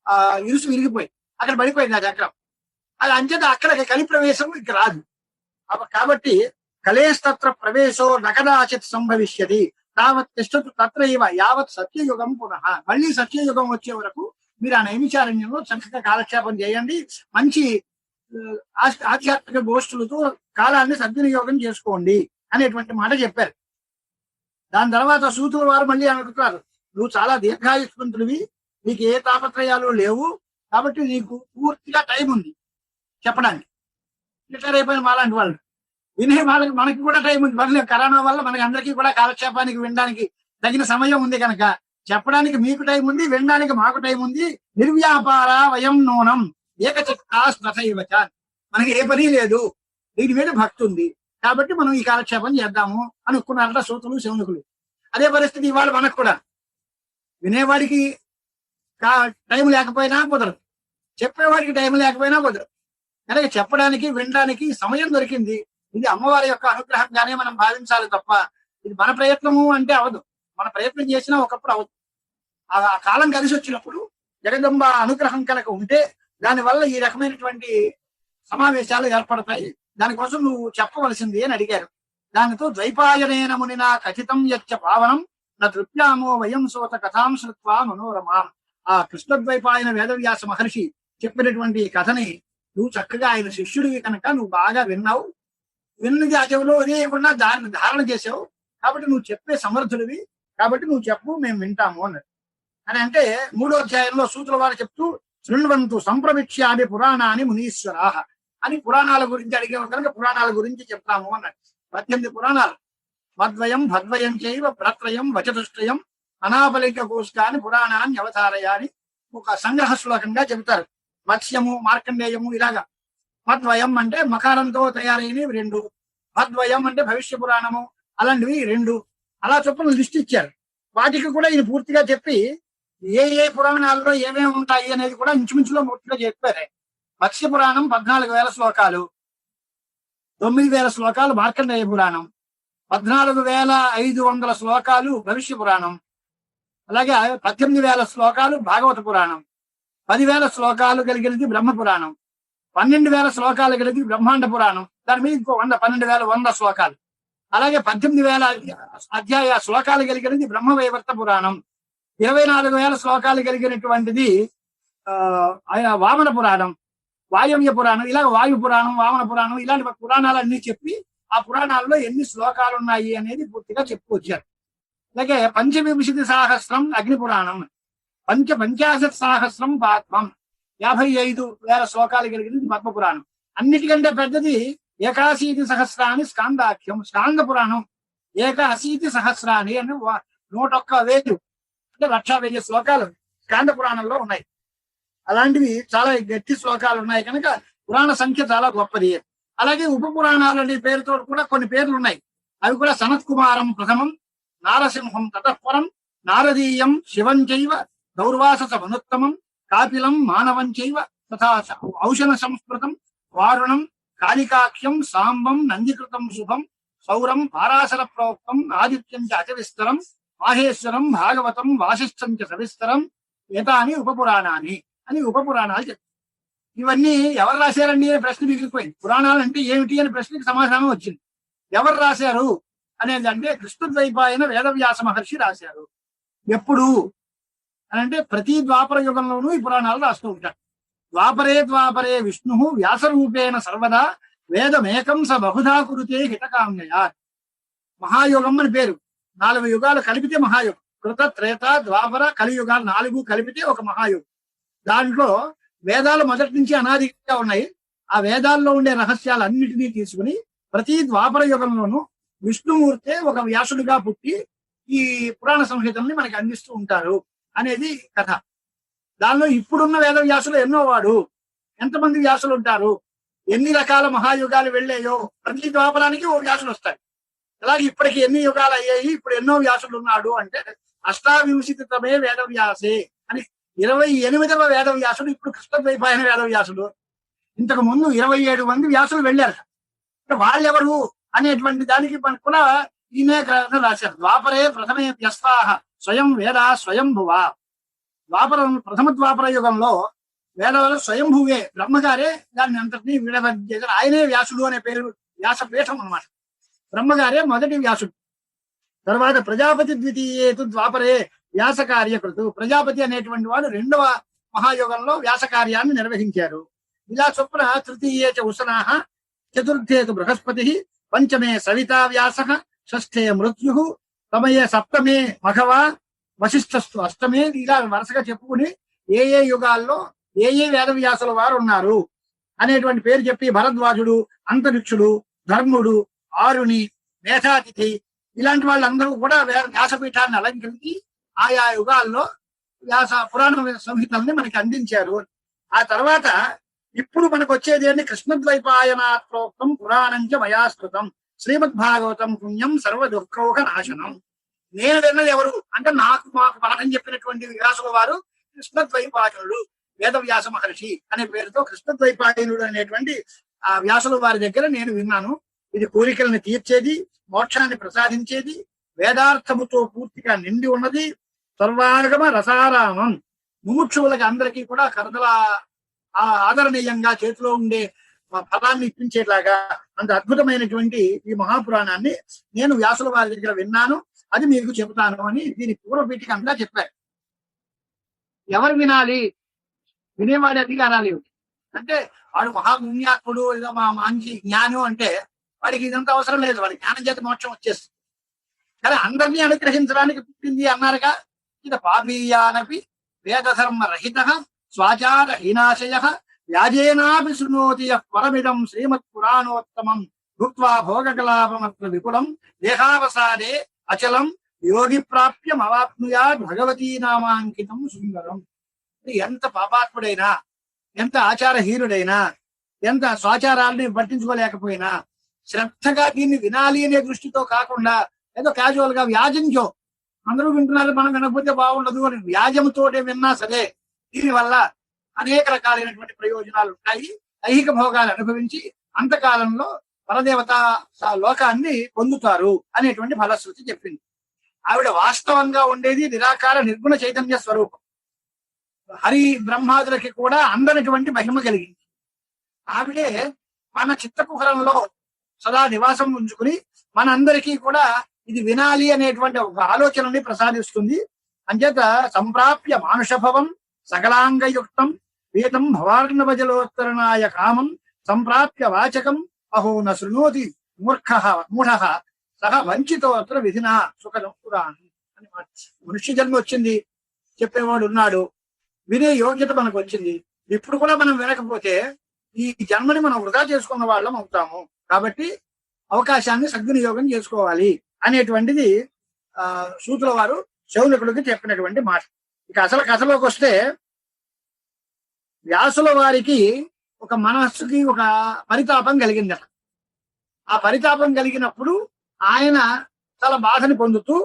ఆ ఇరుసు విరిగిపోయి అక్కడ పడిపోయింది ఆ చక్రం. అది అంచేత అక్కడ కలి ప్రవేశం ఇక రాదు. కాబట్టి కలేస్తత్ర ప్రవేశో నకదాచిత్ సంభవిష్యతి తావత్ తిష్టతు తత్రైవ యావత్ సత్యయుగం పునః. మళ్ళీ సత్యయుగం వచ్చే వరకు మీరు ఆ నైమిషారణ్యంలో చక్కగా కాలక్షేపం చేయండి, మంచి ఆధ్యాత్మిక గోష్ఠులతో కాలాన్ని సద్వినియోగం చేసుకోండి అనేటువంటి మాట చెప్పారు. దాని తర్వాత సూతుల వారు మళ్ళీ అనుకుంటారు, నువ్వు చాలా దీర్ఘాయుష్మంతుడివి, నీకు ఏ తాపత్రయాలు లేవు, కాబట్టి నీకు పూర్తిగా టైం ఉంది చెప్పడానికి. రిటైర్ అయిపోయిన మాలాంటి వాళ్ళు వినే వాళ్ళకి, మనకి కూడా టైం ఉంది. మళ్ళీ కరోనా వల్ల మనకి అందరికీ కూడా కాలక్షేపానికి వినడానికి తగిన సమయం ఉంది కనుక చెప్పడానికి మీకు టైం ఉంది, వినడానికి మాకు టైం ఉంది. నిర్వ్యాపార వయం నూనం ఏకచక్రాస్మథైవచ. మనకి ఏ పని లేదు, దీని మీద భక్తి ఉంది, కాబట్టి మనం ఈ కాలక్షేపం చేద్దాము అనుకున్నారట సూతులు శౌనకులు. అదే పరిస్థితి ఇవాళ మనకు కూడా. వినేవాడికి టైం లేకపోయినా కుదరదు, చెప్పేవాడికి టైం లేకపోయినా కుదరదు. కనుక చెప్పడానికి వినడానికి సమయం దొరికింది. ఇది అమ్మవారి యొక్క అనుగ్రహంగానే మనం భావించాలి తప్ప ఇది మన ప్రయత్నము అంటే అవదు. మన ప్రయత్నం చేసినా ఒకప్పుడు అవదు. ఆ కాలం కలిసి వచ్చినప్పుడు జగదంబ అనుగ్రహం కనుక ఉంటే దానివల్ల ఈ రకమైనటువంటి సమావేశాలు ఏర్పడతాయి. దానికోసం నువ్వు చెప్పవలసింది అని అడిగారు. దానితో ద్వైపాయనేన మునినా కథితం యచ్చ పావనం నా తృప్యామో వయం సోత కథాం శ్రుత్వా మనోరమాం. ఆ కృష్ణద్వైపాయన వేదవ్యాస మహర్షి చెప్పినటువంటి కథని నువ్వు చక్కగా ఆయన శిష్యుడివి కనుక నువ్వు బాగా విన్నావు, విన్నది ఆ చెవిలో వదిలేయకుండా దాన్ని ధారణ చేసావు, కాబట్టి నువ్వు చెప్పే సమర్థుడివి, కాబట్టి నువ్వు చెప్పు, మేము వింటాము అన్నాడు. అని అంటే 3వ అధ్యాయంలో సూతుల వారు చెప్తూ శృణ్వంతు సంప్రవిక్ష్యామి పురాణాన్ని మునీశ్వరాహ అని పురాణాల గురించి అడిగాము కనుక పురాణాల గురించి చెప్తాము అన్నాడు. 18 పురాణాలు, మద్వయం భద్వయం చైవ భ్రత్రయం వచతుష్టయం అనాపలిక కోష్టాన్ని పురాణాన్ని అవతారయాని ఒక సంగ్రహ శ్లోకంగా చెబుతారు. మత్స్యము, మార్కండేయము ఇలాగా మద్వయం అంటే మకారంతో తయారైనవి 2, మద్వయం అంటే భవిష్య పురాణము అలాంటివి 2. అలా చొప్పున లిస్ట్ ఇచ్చారు. వాటికి కూడా ఇది పూర్తిగా చెప్పి ఏ ఏ పురాణాల్లో ఏమేమి ఉంటాయి అనేది కూడా ఇంచుమించులో పూర్తిగా చెప్పారు. మత్స్య పురాణం 14,000 శ్లోకాలు, 9,000 శ్లోకాలు మార్కండేయ పురాణం, 14,500 శ్లోకాలు భవిష్య పురాణం, అలాగే 18,000 శ్లోకాలు భాగవత పురాణం, 10,000 శ్లోకాలు కలిగినది బ్రహ్మ పురాణం, 12,000 శ్లోకాలు కలిగి బ్రహ్మాండ పురాణం, దాని మీద ఇంకో 12,100 శ్లోకాలు, అలాగే 18,000 అధ్యాయ శ్లోకాలు కలిగినది బ్రహ్మవైవర్త పురాణం, 24,000 శ్లోకాలు కలిగినటువంటిది వామన పురాణం, వాయవ్య పురాణం, ఇలాగ వాయు పురాణం, వామన పురాణం, ఇలాంటి పురాణాలన్నీ చెప్పి ఆ పురాణాల్లో ఎన్ని శ్లోకాలు ఉన్నాయి అనేది పూర్తిగా చెప్పుకొచ్చారు. అలాగే 25,000 అగ్ని పురాణం, 50,000 పాత్మం, 55,000 శ్లోకాలు కలిగినది పద్మ పురాణం. అన్నిటికంటే పెద్దది 81,000 స్కాందాఖ్యం, స్కాంద పురాణం. 81,000 అని 101,000 అంటే 1,1000 శ్లోకాలు స్కాంద పురాణంలో ఉన్నాయి. అలాంటివి చాలా గట్టి శ్లోకాలు ఉన్నాయి కనుక పురాణ సంఖ్య చాలా గొప్పది. అలాగే ఉప పురాణాలు అనే పేరుతో కూడా కొన్ని పేర్లు ఉన్నాయి. అవి కూడా సనత్ కుమారం ప్రథమం, నారసింహం తతఃపరం, నారదీయం శివం చైవ, దౌర్వాసస మనుత్తమం, కాపిలం మానవం చైవ, తథా ఔషణ సంస్కృతం, వారుణం కాళికాఖ్యం, సాంబం నందికృతం శుభం, సౌరం పారాశర ప్రోక్తం, ఆదిత్యం చ అచవిస్తరం, మాహేశ్వరం భాగవతం వాసిష్టం చ సవిస్తరం, ఏతాని ఉపపురాణాన్ని అని ఉపపురాణాలు చెప్తారు. ఇవన్నీ ఎవరు రాశారండి అనే ప్రశ్న మిగిలిపోయింది. పురాణాలు అంటే ఏమిటి అనే ప్రశ్నకి సమాధానం వచ్చింది. ఎవరు రాశారు అనేది అంటే కృష్ణద్వైపాయన వేదవ్యాస మహర్షి రాశారు. ఎప్పుడు అని అంటే ప్రతి ద్వాపర యుగంలోనూ ఈ పురాణాలు రాస్తూ ఉంటారు. ద్వాపరే విష్ణు వ్యాసరూపేణ సర్వదా వేదమేకం స బహుధా కురుతే హితకామ్యయా. మహాయుగం అని పేరు. 4 యుగాలు కలిపితే మహాయుగం. కృత, త్రేత, ద్వాపర, కలియుగాలు 4 కలిపితే ఒక మహాయుగం. దాంట్లో వేదాలు మొదటి నుంచి అనాదిగా ఉన్నాయి. ఆ వేదాల్లో ఉండే రహస్యాలన్నిటినీ తీసుకుని ప్రతి ద్వాపర యుగంలోనూ విష్ణుమూర్తే ఒక వ్యాసుడిగా పుట్టి ఈ పురాణ సంహితల్ని మనకి అందిస్తూ ఉంటారు అనేది కథ. దానిలో ఇప్పుడున్న వేద వ్యాసులు ఎన్నో వాడు, ఎంతమంది వ్యాసులు ఉంటారు, ఎన్ని రకాల మహాయుగాలు వెళ్ళాయో ప్రతి ద్వాపరానికి ఓ వ్యాసులు వస్తాయి. అలాగే ఇప్పటికి ఎన్ని యుగాలు అయ్యాయి, ఇప్పుడు ఎన్నో వ్యాసులు ఉన్నాడు అంటే అష్టావింశతితమే వేదవ్యాసే అని 28వ వేదవ్యాసుడు ఇప్పుడు కృష్ణద్వైపాయన వేదవ్యాసుడు. ఇంతకు ముందు 27 మంది వ్యాసులు వెళ్ళారు. వాళ్ళెవరు అనేటువంటి దానికి మనకు కూడా ఈయనే గ్రంథం రాశారు. ద్వాపరే ప్రథమే వ్యస్తాహ స్వయం వేద స్వయంభువ. ప్రథమ ద్వాపర యుగంలో వేదాలు స్వయంభువే, బ్రహ్మగారే దాన్ని అంతటినీ విడబడ్డారు. ఆయనే వ్యాసుడు అనే పేరు వ్యాసపీఠం అన్నమాట. బ్రహ్మగారే మొదటి వ్యాసుడు. తర్వాత ప్రజాపతి ద్వితీయేతు ద్వాపరే వ్యాస కార్యకృతు. ప్రజాపతి అనేటువంటి వాడు 2వ మహాయుగంలో వ్యాస కార్యాన్ని నిర్వహించారు. ఇలా చొప్పున తృతీయేచ ఉసనాహ, చతుర్థేతు బృహస్పతి, పంచమే సవితా వ్యాస, షష్ఠే మృత్యు, తమయే సప్తమే మఘవ, వశిష్ఠస్తు అష్టమే. ఇలా వరుసగా చెప్పుకుని ఏ ఏ యుగాల్లో ఏ ఏ వేదవ్యాసుల వారు ఉన్నారు అనేటువంటి పేరు చెప్పి భరద్వాజుడు, అంతరిక్షుడు, ధర్ముడు, ఆరుని, మేధాతిథి ఇలాంటి వాళ్ళందరూ కూడా వ్యాసపీఠాన్ని అలంకరించి ఆయా యుగాల్లో వ్యాస పురాణ సంహితల్ని మనకి అందించారు. ఆ తర్వాత ఇప్పుడు మనకు వచ్చేది ఏంటి? కృష్ణద్వైపాయనాత్రోక్తం పురాణంచ మయాస్కృతం శ్రీమద్భాగవతం పుణ్యం సర్వ దుఃఖౌక నాశనం. నేను విన్నది ఎవరు అంటే మాకు పాఠం చెప్పినటువంటి వ్యాసుల వారు కృష్ణద్వైపాయనుడు, వేదవ్యాస మహర్షి అనే పేరుతో కృష్ణద్వైపాయనుడు అనేటువంటి ఆ వ్యాసుల వారి దగ్గర నేను విన్నాను. ఇది కోరికలను తీర్చేది, మోక్షాన్ని ప్రసాదించేది, వేదార్థముతో పూర్తిగా నిండి ఉన్నది, సర్వాగమ రసారామం, ముముక్షువులకి అందరికీ కూడా కరదల ఆదరణీయంగా చేతిలో ఉండే ఫలాన్ని ఇప్పించేలాగా అంత అద్భుతమైనటువంటి ఈ మహాపురాణాన్ని నేను వ్యాసుల వారి దగ్గర విన్నాను, అది మీకు చెబుతాను అని దీని పూర్వపీఠికంగా చెప్పారు. ఎవరు వినాలి? వినేవాడి అధికారాలు అంటే వాడు మహాపుణ్యాత్ముడు, ఏదో మంచి జ్ఞానం అంటే వాడికి ఇదంతా అవసరం లేదు. వాడి జ్ఞానం చేత మోక్షం వచ్చేస్తుంది. కానీ అందరినీ అనుగ్రహించడానికి పుట్టింది అన్నారుగా. ఇది పాపీయానపి వేదధర్మ రహిత స్వాచార హీనాశయ వ్యాజేనాపి శృణోతి పరమిదం శ్రీమత్ పురాణోత్తమం భుక్త్వా భోగకలాపమత్ర విపులం దేహావసాదే అచలం యోగి ప్రాప్యం అవాప్నుయాత్ భగవతీ నామాంకితం సుందరం. ఎంత పాపాత్ముడైనా, ఎంత ఆచారహీనుడైనా, ఎంత స్వాచారాలని పట్టించుకోలేకపోయినా శ్రద్ధగా దీన్ని వినాలి అనే దృష్టితో కాకుండా ఏదో క్యాజువల్ గా వ్యాజంతో అందరూ వింటున్నారు మనం వినకపోతే బాగుండదు అని వ్యాజంతో విన్నా సరే దీనివల్ల అనేక రకాలైనటువంటి ప్రయోజనాలు ఉంటాయి. ఐహిక భోగాలు అనుభవించి అంతకాలంలో పరదేవత లోకాన్ని పొందుతారు అనేటువంటి ఫలశ్రుతి చెప్పింది. ఆవిడ వాస్తవంగా ఉండేది నిరాకార నిర్గుణ చైతన్య స్వరూపం. హరి బ్రహ్మాదులకి కూడా అందనటువంటి మహిమ కలిగింది. ఆవిడే మన చిత్తకుహరంలో సదా నివాసం ఉంచుకుని మనందరికీ కూడా ఇది వినాలి అనేటువంటి ఒక ఆలోచనని ప్రసాదిస్తుంది. అంచేత సంప్రాప్య మానుషభవం సకలాంగయుక్తం వేదం భవార్ణవజలోత్తరణాయ కామం సంప్రాప్య వాచకం అహో న శృణోతి మూఢ సహ వంచితోత్ర విధినా సుఖదం పురాణం అని. మనుష్య జన్మ వచ్చింది, చెప్పేవాడు ఉన్నాడు, వినే యోగ్యత మనకు వచ్చింది. ఇప్పుడు కూడా మనం వినకపోతే ఈ జన్మని మనం వృధా చేసుకున్న వాళ్ళం అవుతాము. కాబట్టి అవకాశాన్ని సద్వినియోగం చేసుకోవాలి అనేటువంటిది సూతుల వారు శౌనకుడికి చెప్పినటువంటి మాట. ఇక అసలు కథలోకి వస్తే వ్యాసుల వారికి ఒక మనస్సుకి ఒక పరితాపం కలిగింది. ఆ పరితాపం కలిగినప్పుడు ఆయన చాలా బాధని పొందుతూ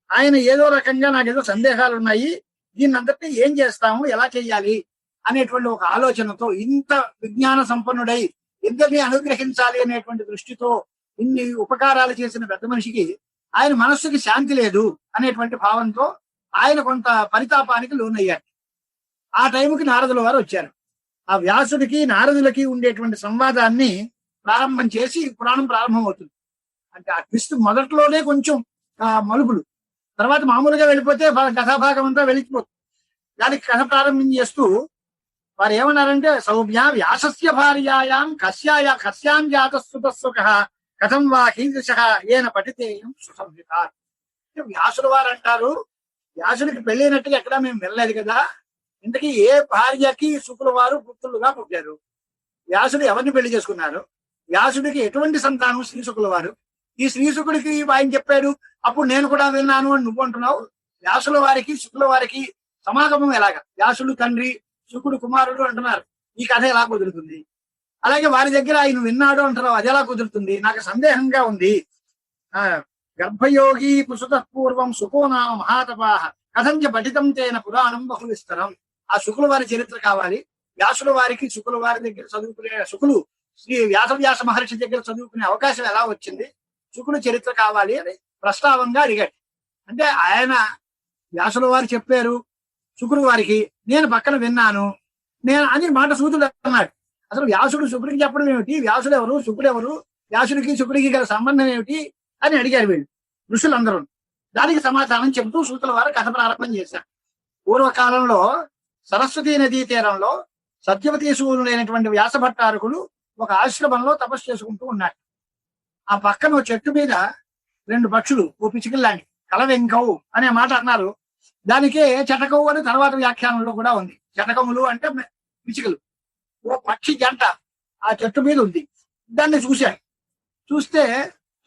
ఆయన ఏదో రకంగా నాకేదో సందేహాలు ఉన్నాయి, దీన్నంతటినీ ఏం చేస్తాము, ఎలా చెయ్యాలి అనేటువంటి ఒక ఆలోచనతో ఇంత విజ్ఞాన సంపన్నుడై ఇద్దరిని అనుగ్రహించాలి అనేటువంటి దృష్టితో ఇన్ని ఉపకారాలు చేసిన పెద్ద మనిషికి ఆయన మనస్సుకి శాంతి లేదు అనేటువంటి భావంతో ఆయన కొంత పరితాపానికి లోనయ్యారు. ఆ టైంకి నారదుల వారు వచ్చారు. ఆ వ్యాసుడికి నారదులకి ఉండేటువంటి సంవాదాన్ని ప్రారంభం చేసి పురాణం ప్రారంభం అవుతుంది. అంటే ఆ ట్విస్ట్ మొదట్లోనే కొంచెం మలుపులు, తర్వాత మామూలుగా వెళ్ళిపోతే కథాభాగం అంతా వెళ్ళిపోతుంది. దానికి కథ ప్రారంభం చేస్తూ వారు ఏమన్నారంటే సౌమ్య వ్యాసస్య భార్యాయాం కస్యాం జాతస్తుతస్సుఖ కథం వా కీదృశ ఏన పఠితేయం సుసంహిత. వ్యాసుల వారు అంటారు, వ్యాసుడికి పెళ్ళైనట్టుగా ఎక్కడా మేము వెళ్ళలేదు కదా, ఇంతకీ ఏ భార్యకి శుకుల వారు పుత్రులుగా పుట్టారు, వ్యాసుడు ఎవరిని పెళ్లి చేసుకున్నారు, వ్యాసుడికి ఎటువంటి సంతానం శ్రీశుకుల వారు, ఈ శ్రీశుకుడికి ఆయన చెప్పాడు అప్పుడు నేను కూడా విన్నాను అని నువ్వు అంటున్నావు, వ్యాసుల వారికి శుకుల వారికి సమాగమం ఎలాగా, వ్యాసుడు తండ్రి శుకుడు కుమారుడు అంటున్నారు, ఈ కథ ఎలా కుదురుతుంది, అలాగే వారి దగ్గర ఆయన విన్నాడు అంటున్నావు, అది ఎలా కుదురుతుంది, నాకు సందేహంగా ఉంది. గర్భయోగి పుసుత పూర్వం శుకో నామ మహాతపాహ కథంచ పఠితం తేన పురాణం బహు విస్తరం. ఆ శుకుల వారి చరిత్ర కావాలి, వ్యాసుల వారికి శుకుల వారి దగ్గర చదువుకునే శుకులు శ్రీ వ్యాస మహర్షి దగ్గర చదువుకునే అవకాశం ఎలా వచ్చింది, శుకుల చరిత్ర కావాలి అని ప్రస్తావంగా అడిగాడు. అంటే ఆయన వ్యాసుల వారు చెప్పారు శుకుల వారికి, నేను పక్కన విన్నాను నేను అని మాట సూతుడు అన్నాడు. అసలు వ్యాసుడు శుకుడికి చెప్పడం ఏమిటి, వ్యాసుడు ఎవరు, శుకుడు ఎవరు, వ్యాసుడికి శుకుడికి గల సంబంధం ఏమిటి అని అడిగారు వీళ్ళు ఋషులందరూ. దానికి సమాధానం చెబుతూ సూతుల వారు కథ ప్రారంభం చేశారు. పూర్వకాలంలో సరస్వతీ నదీ తీరంలో సత్యవతీ సూర్యుడైనటువంటి వ్యాసభట్టారకుడు ఒక ఆశ్రమంలో తపస్సు చేసుకుంటూ ఉన్నాడు. ఆ పక్కన చెట్టు మీద రెండు పక్షులు ఓ పిచ్చుకలు లాంటి కలవెంకవు అనే మాట అన్నారు. దానికే చటకవు అని తర్వాత వ్యాఖ్యానంలో కూడా ఉంది. చటకములు అంటే పిచ్చుకలు. ఓ పక్షి జంట ఆ చెట్టు మీద ఉంది. దాన్ని చూశాడు. చూస్తే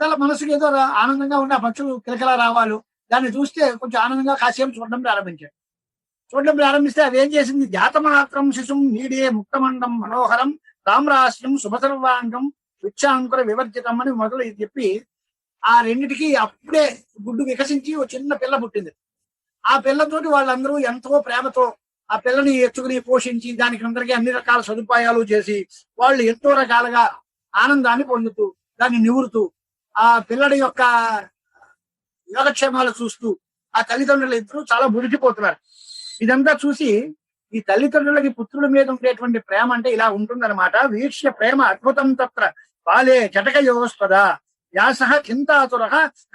చాలా మనసుకి ఏదో ఆనందంగా ఉండి ఆ పక్షులు కిలకిలా రావాలు, దాన్ని చూస్తే కొంచెం ఆనందంగా కాసేపు చూడడం ప్రారంభించాడు. చూడడం ప్రారంభిస్తే అవి ఏం చేసింది, జాతమాత్రం శిశుం నీడే ముక్తమండం మనోహరం తామ్రాశ్యం శుభసర్వాంగం విచ్చాంకుర వివర్జితం అని మొదలు చెప్పి ఆ రెండిటికి అప్పుడే గుడ్డు వికసించి ఓ చిన్న పిల్ల పుట్టింది. ఆ పిల్లతోటి వాళ్ళందరూ ఎంతో ప్రేమతో ఆ పిల్లని ఎత్తుకుని పోషించి దానికి అందరికీ అన్ని రకాల సదుపాయాలు చేసి వాళ్ళు ఎంతో రకాలుగా ఆనందాన్ని పొందుతూ దాన్ని నివురుతూ ఆ పిల్లడి యొక్క యోగక్షేమాలు చూస్తూ ఆ తల్లిదండ్రులు ఇద్దరు చాలా మురికిపోతున్నారు. ఇదంతా చూసి ఈ తల్లిదండ్రులకి పుత్రుల మీద ఉండేటువంటి ప్రేమ అంటే ఇలా ఉంటుందన్నమాట. వీక్ష్య ప్రేమ అద్భుతం తత్ర బాలే చటకయోస్పద వ్యాస చింతాతుర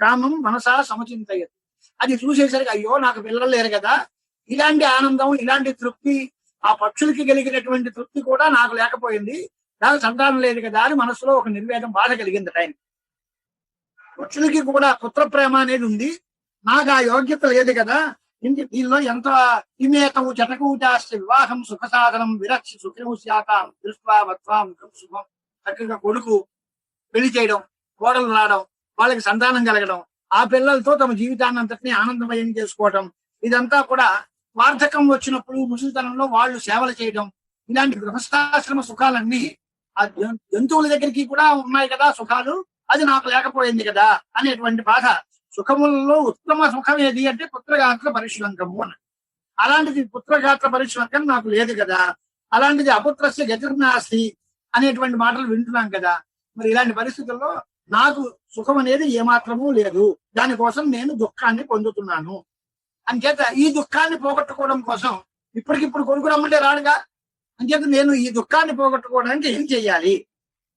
కామం మనసా సమచింతయత్. అది చూసేసరికి అయ్యో నాకు పిల్లలు లేరు కదా, ఇలాంటి ఆనందం ఇలాంటి తృప్తి ఆ పక్షులకి కలిగినటువంటి తృప్తి కూడా నాకు లేకపోయింది, నాకు సంతానం లేదు కదా అని మనసులో ఒక నిర్వేదం బాధ కలిగింది. ఆయన పక్షులకి కూడా పుత్ర ప్రేమ అనేది ఉంది, నాకు ఆ యోగ్యత లేదు కదా, దీనిలో ఎంత ఇమేతము చటకూటాస్త వివాహం సుఖ సాధనం విరక్షి సుఖము శాతం దృష్ట్వా వత్వా ముఖం శుభం. చక్కగా కొడుకు పెళ్లి చేయడం, కోడలు రావడం, వాళ్ళకి సంతానం కలగడం, ఆ పిల్లలతో తమ జీవితాన్ని అంతటినీ ఆనందమయం చేసుకోవటం, ఇదంతా కూడా వార్ధకం వచ్చినప్పుడు ముసలితనంలో వాళ్ళు సేవలు చేయడం, ఇలాంటి గృహస్థాశ్రమ సుఖాలన్నీ ఆ జంతువుల దగ్గరికి కూడా ఉన్నాయి కదా సుఖాలు, అది నాకు లేకపోయింది కదా అనేటువంటి బాధ. సుఖములలో ఉత్తమ సుఖం ఏది అంటే పుత్రగాత్ర పరిశ్రంకము అని. అలాంటిది పుత్రగాత్ర పరిశ్రంకం నాకు లేదు కదా, అలాంటిది అపుత్రస్య గతిర్నాస్తి అనేటువంటి మాటలు వింటున్నాం కదా. మరి ఇలాంటి పరిస్థితుల్లో నాకు సుఖం అనేది ఏమాత్రమూ లేదు, దానికోసం నేను దుఃఖాన్ని పొందుతున్నాను. అంచేత ఈ దుఃఖాన్ని పోగొట్టుకోవడం కోసం ఇప్పటికిప్పుడు కొడుకు రమ్మంటే రాడుగా. అంచేత నేను ఈ దుఃఖాన్ని పోగొట్టుకోవడానికి ఏం చెయ్యాలి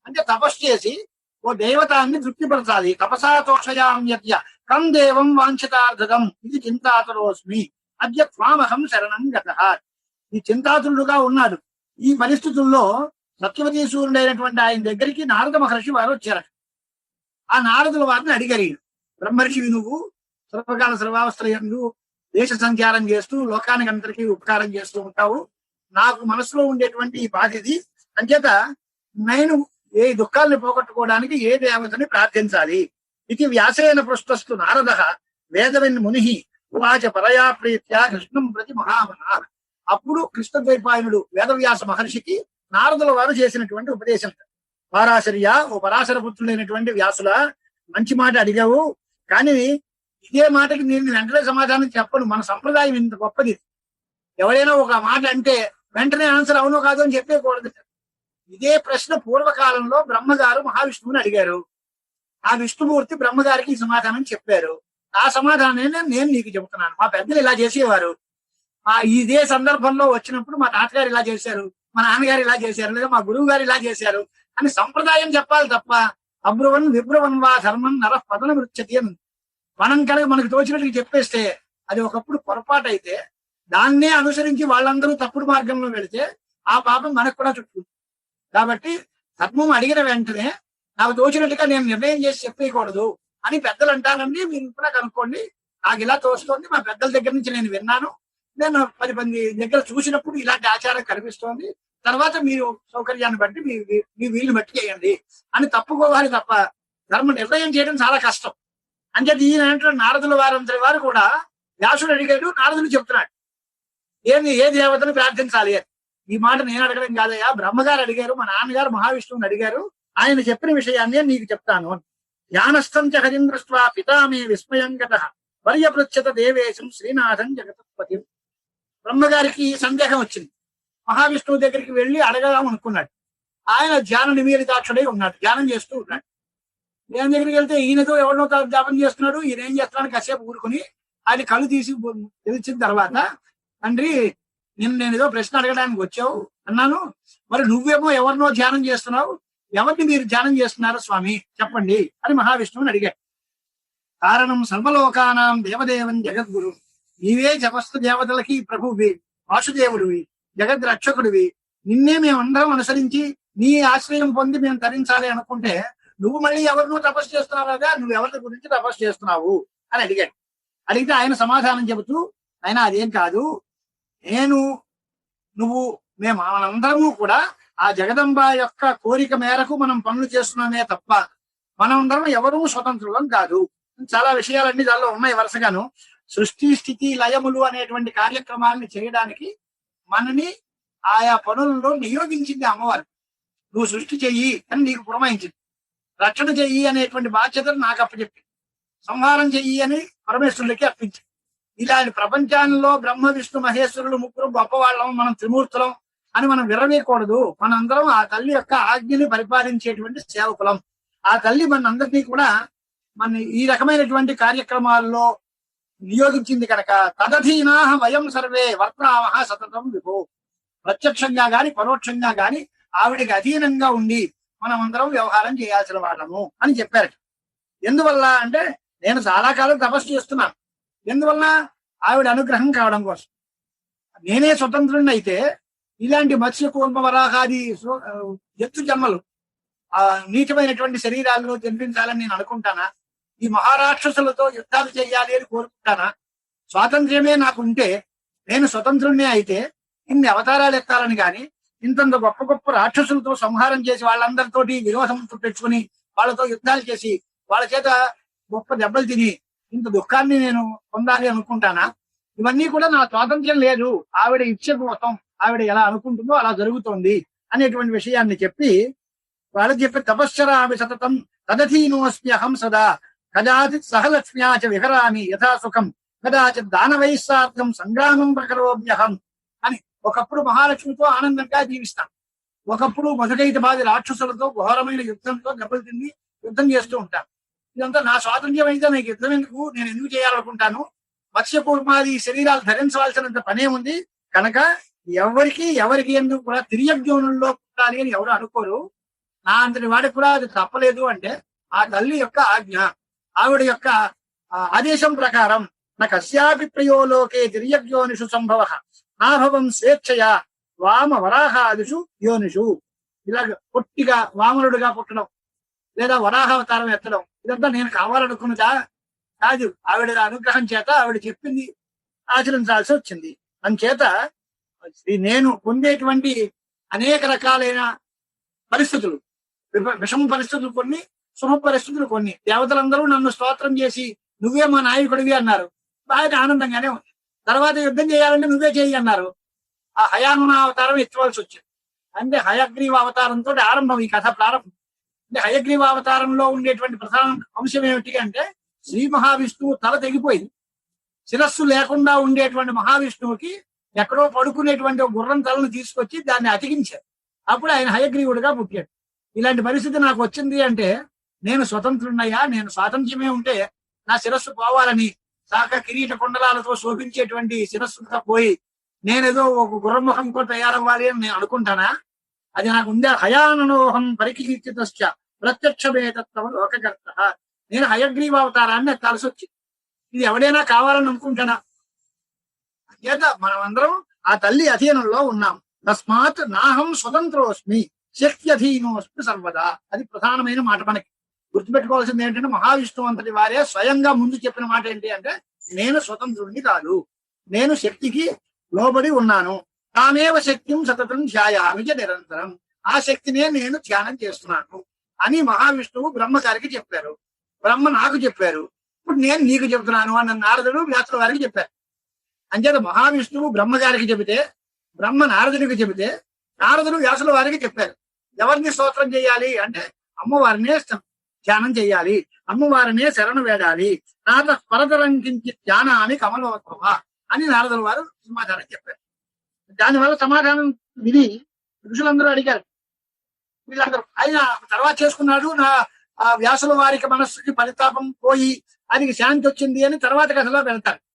అంటే తపస్సు చేసి ఓ దేవతాన్ని తృప్తిపరచాలి. తపసా తోషయామ్యత్య కం దేవం వాంఛితార్థం ఇది చింతాతురోస్మి అద్య త్వామహం శరణం గతః. ఈ చింతాతులుగా ఉన్నాడు. ఈ పరిస్థితుల్లో సత్యవతీ సూర్యుడైనటువంటి ఆయన దగ్గరికి నారద మహర్షి వారు వచ్చారు. ఆ నారదుల వారిని అడిగారు, బ్రహ్మర్షివి నువ్వు సర్వకాల సర్వావస్థయందు దేశ సంచారం చేస్తూ లోకానికి అందరికీ ఉపకారం చేస్తూ ఉంటావు, నాకు మనసులో ఉండేటువంటి ఈ బాధ ఇది. అంచేత నేను ఏ దుఃఖాన్ని పోగొట్టుకోవడానికి ఏ దేవతని ప్రార్థించాలి. ఇది వ్యాసేన పృష్టస్తు నారద వేదవిన్ ముని ఉవాచ పరయా ప్రీత్యా కృష్ణం ప్రతి మహామన. అప్పుడు కృష్ణద్వైపాయనుడు వేదవ్యాస మహర్షికి నారదుల వారు చేసినటువంటి ఉపదేశం. పారాశర్య, ఓ పరాశర పుత్రుడైనటువంటి వ్యాసుల, మంచి మాట అడిగావు, కానీ ఇదే మాటకి నేను వెంటనే సమాధానం చెప్పను. మన సంప్రదాయం ఇంత గొప్పది. ఎవరైనా ఒక మాట అంటే వెంటనే ఆన్సర్ అవునో కాదో అని చెప్పేకూడదు. ఇదే ప్రశ్న పూర్వకాలంలో బ్రహ్మగారు మహావిష్ణువుని అడిగారు. ఆ విష్ణుమూర్తి బ్రహ్మగారికి ఈ సమాధానం చెప్పారు. ఆ సమాధానాన్ని నేను నీకు చెబుతున్నాను. మా పెద్దలు ఇలా చేసేవారు, ఇదే సందర్భంలో వచ్చినప్పుడు మా తాతగారు ఇలా చేశారు, మా నాన్నగారు ఇలా చేశారు, లేదా మా గురువు గారు ఇలా చేశారు అని సంప్రదాయం చెప్పాలి తప్ప అబ్రువన్ విబ్రువన్ వా ధర్మం నర పదన వృచ్చతి అని మనం కనుక మనకు తోచినట్టు చెప్పేస్తే అది ఒకప్పుడు పొరపాటు అయితే దాన్నే అనుసరించి వాళ్ళందరూ తప్పుడు మార్గంలో వెళితే ఆ పాపం మనకు కూడా చుట్టూ. కాబట్టి ధర్మం అడిగిన వెంటనే నాకు తోచినట్టుగా నేను నిర్ణయం చేసి చెప్పేయకూడదు అని పెద్దలు అంటానండి. మీరు కూడా కనుక్కోండి, నాకు ఇలా తోస్తోంది, మా పెద్దల దగ్గర నుంచి నేను విన్నాను, నేను 10 మంది దగ్గర చూసినప్పుడు ఇలాంటి ఆచారం కనిపిస్తోంది, తర్వాత మీరు సౌకర్యాన్ని బట్టి మీ వీలుని బట్టి చేయండి అని తప్పుకోవాలి తప్ప ధర్మ నిర్ణయం చేయడం చాలా కష్టం. అంటే ఈయన నారదుల వారందరి వారు కూడా వ్యాసుడు అడిగాడు, నారదులు చెప్తున్నాడు ఏ దేవతను ప్రార్థించాలి అని. ఈ మాట నేను అడగడం కాదయ్యా, బ్రహ్మగారు అడిగారు, మా నాన్నగారు మహావిష్ణువుని అడిగారు, ఆయన చెప్పిన విషయాన్ని నీకు చెప్తాను. జ్ఞానస్థం చ హరీంద్రస్వా పితామే విస్మయం గతః పర్యపృచ్ఛత దేవేశం శ్రీనాథం జగత్పతి. బ్రహ్మగారికి సందేహం వచ్చింది. మహావిష్ణువు దగ్గరికి వెళ్ళి అడగదాం అనుకున్నాడు. ఆయన ధ్యాన నిమీలితాక్షుడై ఉన్నాడు, ధ్యానం చేస్తూ ఉన్నాడు. నేను దగ్గరికి వెళ్తే ఈయనతో ఎవరినో ధ్యానం చేస్తున్నాడు, ఈయన ఏం చేస్తున్నాడు కాసేపు ఊరుకుని ఆయన కళ్ళు తీసి తెలిసిన తర్వాత, తండ్రి నేను ఏదో ప్రశ్న అడగడానికి వచ్చావు అన్నాను, మరి నువ్వేమో ఎవరినో ధ్యానం చేస్తున్నావు, ఎవరిని మీరు ధ్యానం చేస్తున్నారు స్వామి చెప్పండి అని మహావిష్ణువుని అడిగాడు. కారణం సర్వలోకానాం దేవదేవం జగద్గురు, నీవే సమస్త దేవతలకి ప్రభువి, వాసుదేవుడివి, జగద్ రక్షకుడివి, నిన్నే మేమందరం అనుసరించి నీ ఆశ్రయం పొంది మేము తరించాలి అనుకుంటే నువ్వు మళ్ళీ ఎవరినో తపస్సు చేస్తున్నావుగా, నువ్వు ఎవరి గురించి తపస్సు చేస్తున్నావు అని అడిగాడు. అడిగితే ఆయన సమాధానం చెబుతూ, ఆయన అదేం కాదు, మేము మనందరము కూడా ఆ జగదంబ యొక్క కోరిక మేరకు మనం పనులు చేస్తున్నామే తప్ప మనందరం ఎవరూ స్వతంత్రులం కాదు. చాలా విషయాలన్నీ దానిలో ఉన్నాయి వరుసగాను. సృష్టి స్థితి లయములు అనేటువంటి కార్యక్రమాన్ని చేయడానికి మనని ఆయా పనులలో నియోగించింది అమ్మవారు. నువ్వు సృష్టి చెయ్యి అని నీకు పురమాయించింది, రక్షణ చెయ్యి అనేటువంటి బాధ్యతను నాకు అప్పచెప్పి, సంహారం చెయ్యి అని పరమేశ్వరుడికి అర్పించింది. ఇలాంటి ప్రపంచంలో బ్రహ్మ విష్ణు మహేశ్వరులు ముగ్గురు గొప్పవాళ్ళం, మనం త్రిమూర్తులం అని మనం విరవేయకూడదు. మనందరం ఆ తల్లి యొక్క ఆజ్ఞని పరిపాలించేటువంటి సేవకులం. ఆ తల్లి మనందరినీ కూడా మన ఈ రకమైనటువంటి కార్యక్రమాల్లో నియోగించింది కనుక తదధీనా వయం సర్వే వర్తామహ సతతం విభో. ప్రత్యక్షంగా గాని పరోక్షంగా గాని ఆవిడికి అధీనంగా ఉండి మనం అందరం వ్యవహారం చేయాల్సిన వాళ్ళము అని చెప్పారు. ఎందువల్ల అంటే నేను చాలా కాలం తపస్సు చేస్తున్నాను, ఎందువల్ల ఆవిడ అనుగ్రహం కావడం కోసం. నేనే స్వతంత్రుని అయితే ఇలాంటి మత్స్య కూర్మ వరాహాది ఎత్తు జన్మలు నీచమైనటువంటి శరీరాలను జన్మించాలని నేను అనుకుంటానా? ఈ మహారాక్షసులతో యుద్ధాలు చేయాలి అని కోరుకుంటానా? స్వాతంత్ర్యమే నాకు ఉంటే, నేను స్వతంత్రుణ్ణే అయితే ఇన్ని అవతారాలు ఎత్తాలని గాని, ఇంతంత గొప్ప గొప్ప రాక్షసులతో సంహారం చేసి వాళ్ళందరితోటి విరోధం పెట్టుకుని వాళ్ళతో యుద్ధాలు చేసి వాళ్ళ చేత గొప్ప దెబ్బలు తిని ఇంత దుఃఖాన్ని నేను పొందాలి అనుకుంటానా? ఇవన్నీ కూడా నా స్వాతంత్ర్యం లేదు, ఆవిడ ఇచ్చ కోసం ఆవిడ ఎలా అనుకుంటుందో అలా జరుగుతోంది అనేటువంటి విషయాన్ని చెప్పి వాళ్ళకి చెప్పి తపశ్చరామి సతతం తదధీనోస్మి అహం సదా కదాచిత్ సహలక్ష్మ్యాచ విహరామి యథాసుఖం కదాచిత్ దానవైస్సార్థం సంగ్రామం ప్రకరోమ్యహం అని. ఒకప్పుడు మహాలక్ష్మితో ఆనందంగా జీవిస్తాను, ఒకప్పుడు మొదటైతే బాధ రాక్షసులతో ఘోరమైన యుద్ధంతో దెబ్బలు తిండి యుద్ధం చేస్తూ ఉంటాను. ఇదంతా నా స్వాతంత్ర్యం అయితే నాకు యుద్ధం ఎందుకు, నేను ఎందుకు చేయాలనుకుంటాను, మత్స్య కూర్మాది శరీరాలు ధరించవలసినంత పనే ఉంది కనుక ఎవరికి ఎందుకు కూడా తిరియజ్ఞోనుల్లో పుట్టాలి అని ఎవరు అనుకోరు. నా అంతటి వాడికి కూడా అది తప్పలేదు అంటే ఆ తల్లి యొక్క ఆజ్ఞ, ఆవిడ యొక్క ఆదేశం ప్రకారం నా కస్యాపి ప్రియోలోకే తిరియజ్ఞోనిషు సంభవ నాభవం స్వేచ్ఛయా వామ వరాహాదిషు యోనిషు. ఇలాగ పొట్టిగా వామనుడుగా పుట్టడం లేదా వరాహావతారం ఎత్తడం ఇదంతా నేను కావాలనుకున్నదా కాదు, ఆవిడ అనుగ్రహం చేత ఆవిడ చెప్పింది ఆచరించాల్సి వచ్చింది. అందుచేత నేను పొందేటువంటి అనేక రకాలైన పరిస్థితులు, విషమ పరిస్థితులు కొన్ని, శుభ పరిస్థితులు కొన్ని. దేవతలందరూ నన్ను స్తోత్రం చేసి నువ్వే మా నాయకుడివి అన్నారు, బాగా ఆనందంగానే ఉంది. తర్వాత యుద్ధం చేయాలంటే నువ్వే చేయి అన్నారు, ఆ హయానున అవతారం ఎత్తవలసి వచ్చింది. అంటే హయగ్రీవ అవతారంతో ఆరంభం ఈ కథ ప్రారంభం. అంటే హయగ్రీవ అవతారంలో ఉండేటువంటి ప్రధాన అంశం ఏమిటి అంటే శ్రీ మహావిష్ణువు తల తెగిపోయింది, శిరస్సు లేకుండా ఉండేటువంటి మహావిష్ణువుకి ఎక్కడో పడుకునేటువంటి ఒక గుర్రం తలను తీసుకొచ్చి దాన్ని అతికించారు. అప్పుడు ఆయన హయగ్రీవుడిగా పుట్టాడు. ఇలాంటి పరిస్థితి నాకు వచ్చింది అంటే నేను స్వతంత్రున్నయ్యా, నేను స్వాతంత్ర్యమే ఉంటే నా శిరస్సు పోవాలని శాఖ కిరీట కుండలాలతో శోభించేటువంటి శిరస్సుతో పోయి నేనేదో ఒక గుర్రముఖంతో తయారవ్వాలి అని నేను అనుకుంటానా? అది నాకు ఉండే హయాననోహం పరికీర్తితశ్చ ప్రత్యక్షమేతత్వ లోకకర్త. నేను హయగ్రీవ అవతారాన్ని ఎత్తాల్సి వచ్చింది. ఇది ఎవడైనా కావాలని అనుకుంటానా? చేత మనమందరం ఆ తల్లి అధీనంలో ఉన్నాం. తస్మాత్ నాహం స్వతంత్రోస్మి శక్త్యధీనోస్మి సర్వదా. అది ప్రధానమైన మాట. మనకి గుర్తుపెట్టుకోవాల్సింది ఏంటంటే మహావిష్ణువు అంతటి వారే స్వయంగా ముందు చెప్పిన మాట ఏంటి అంటే నేను స్వతంత్రుడిని కాదు, నేను శక్తికి లోబడి ఉన్నాను. తామేవ శక్తిం సతతం ధ్యాయామి చ నిరంతరం. ఆ శక్తినే నేను ధ్యానం చేస్తున్నాను అని మహావిష్ణువు బ్రహ్మగారికి చెప్పారు, బ్రహ్మ నాకు చెప్పారు. ఇప్పుడు నేను నీకు చెప్తున్నాను అన్న నారదుడు వ్యాసుల వారికి చెప్పారు. అంచేత మహావిష్ణువు బ్రహ్మగారికి చెబితే, బ్రహ్మ నారదుడికి చెబితే, నారదుడు వ్యాసుల వారికి చెప్పారు. ఎవరిని స్తోత్రం చేయాలి అంటే అమ్మవారినే ధ్యానం చేయాలి, అమ్మవారినే శరణు వేడాలి. నారద పరతరం కించిత్ ధ్యానాన్ని కమలోత్సవ అని నారదుల వారు సమాధానం చెప్పారు. దానివల్ల సమాధానం విని ఋషులందరూ అడిగారు. వీళ్ళందరూ ఆయన తర్వాత చేసుకున్నాడు, నా వ్యాసుల వారికి మనస్సుకి పరితాపం పోయి ఆయనకి శాంతి వచ్చింది అని తర్వాత కథలో పెడతారు.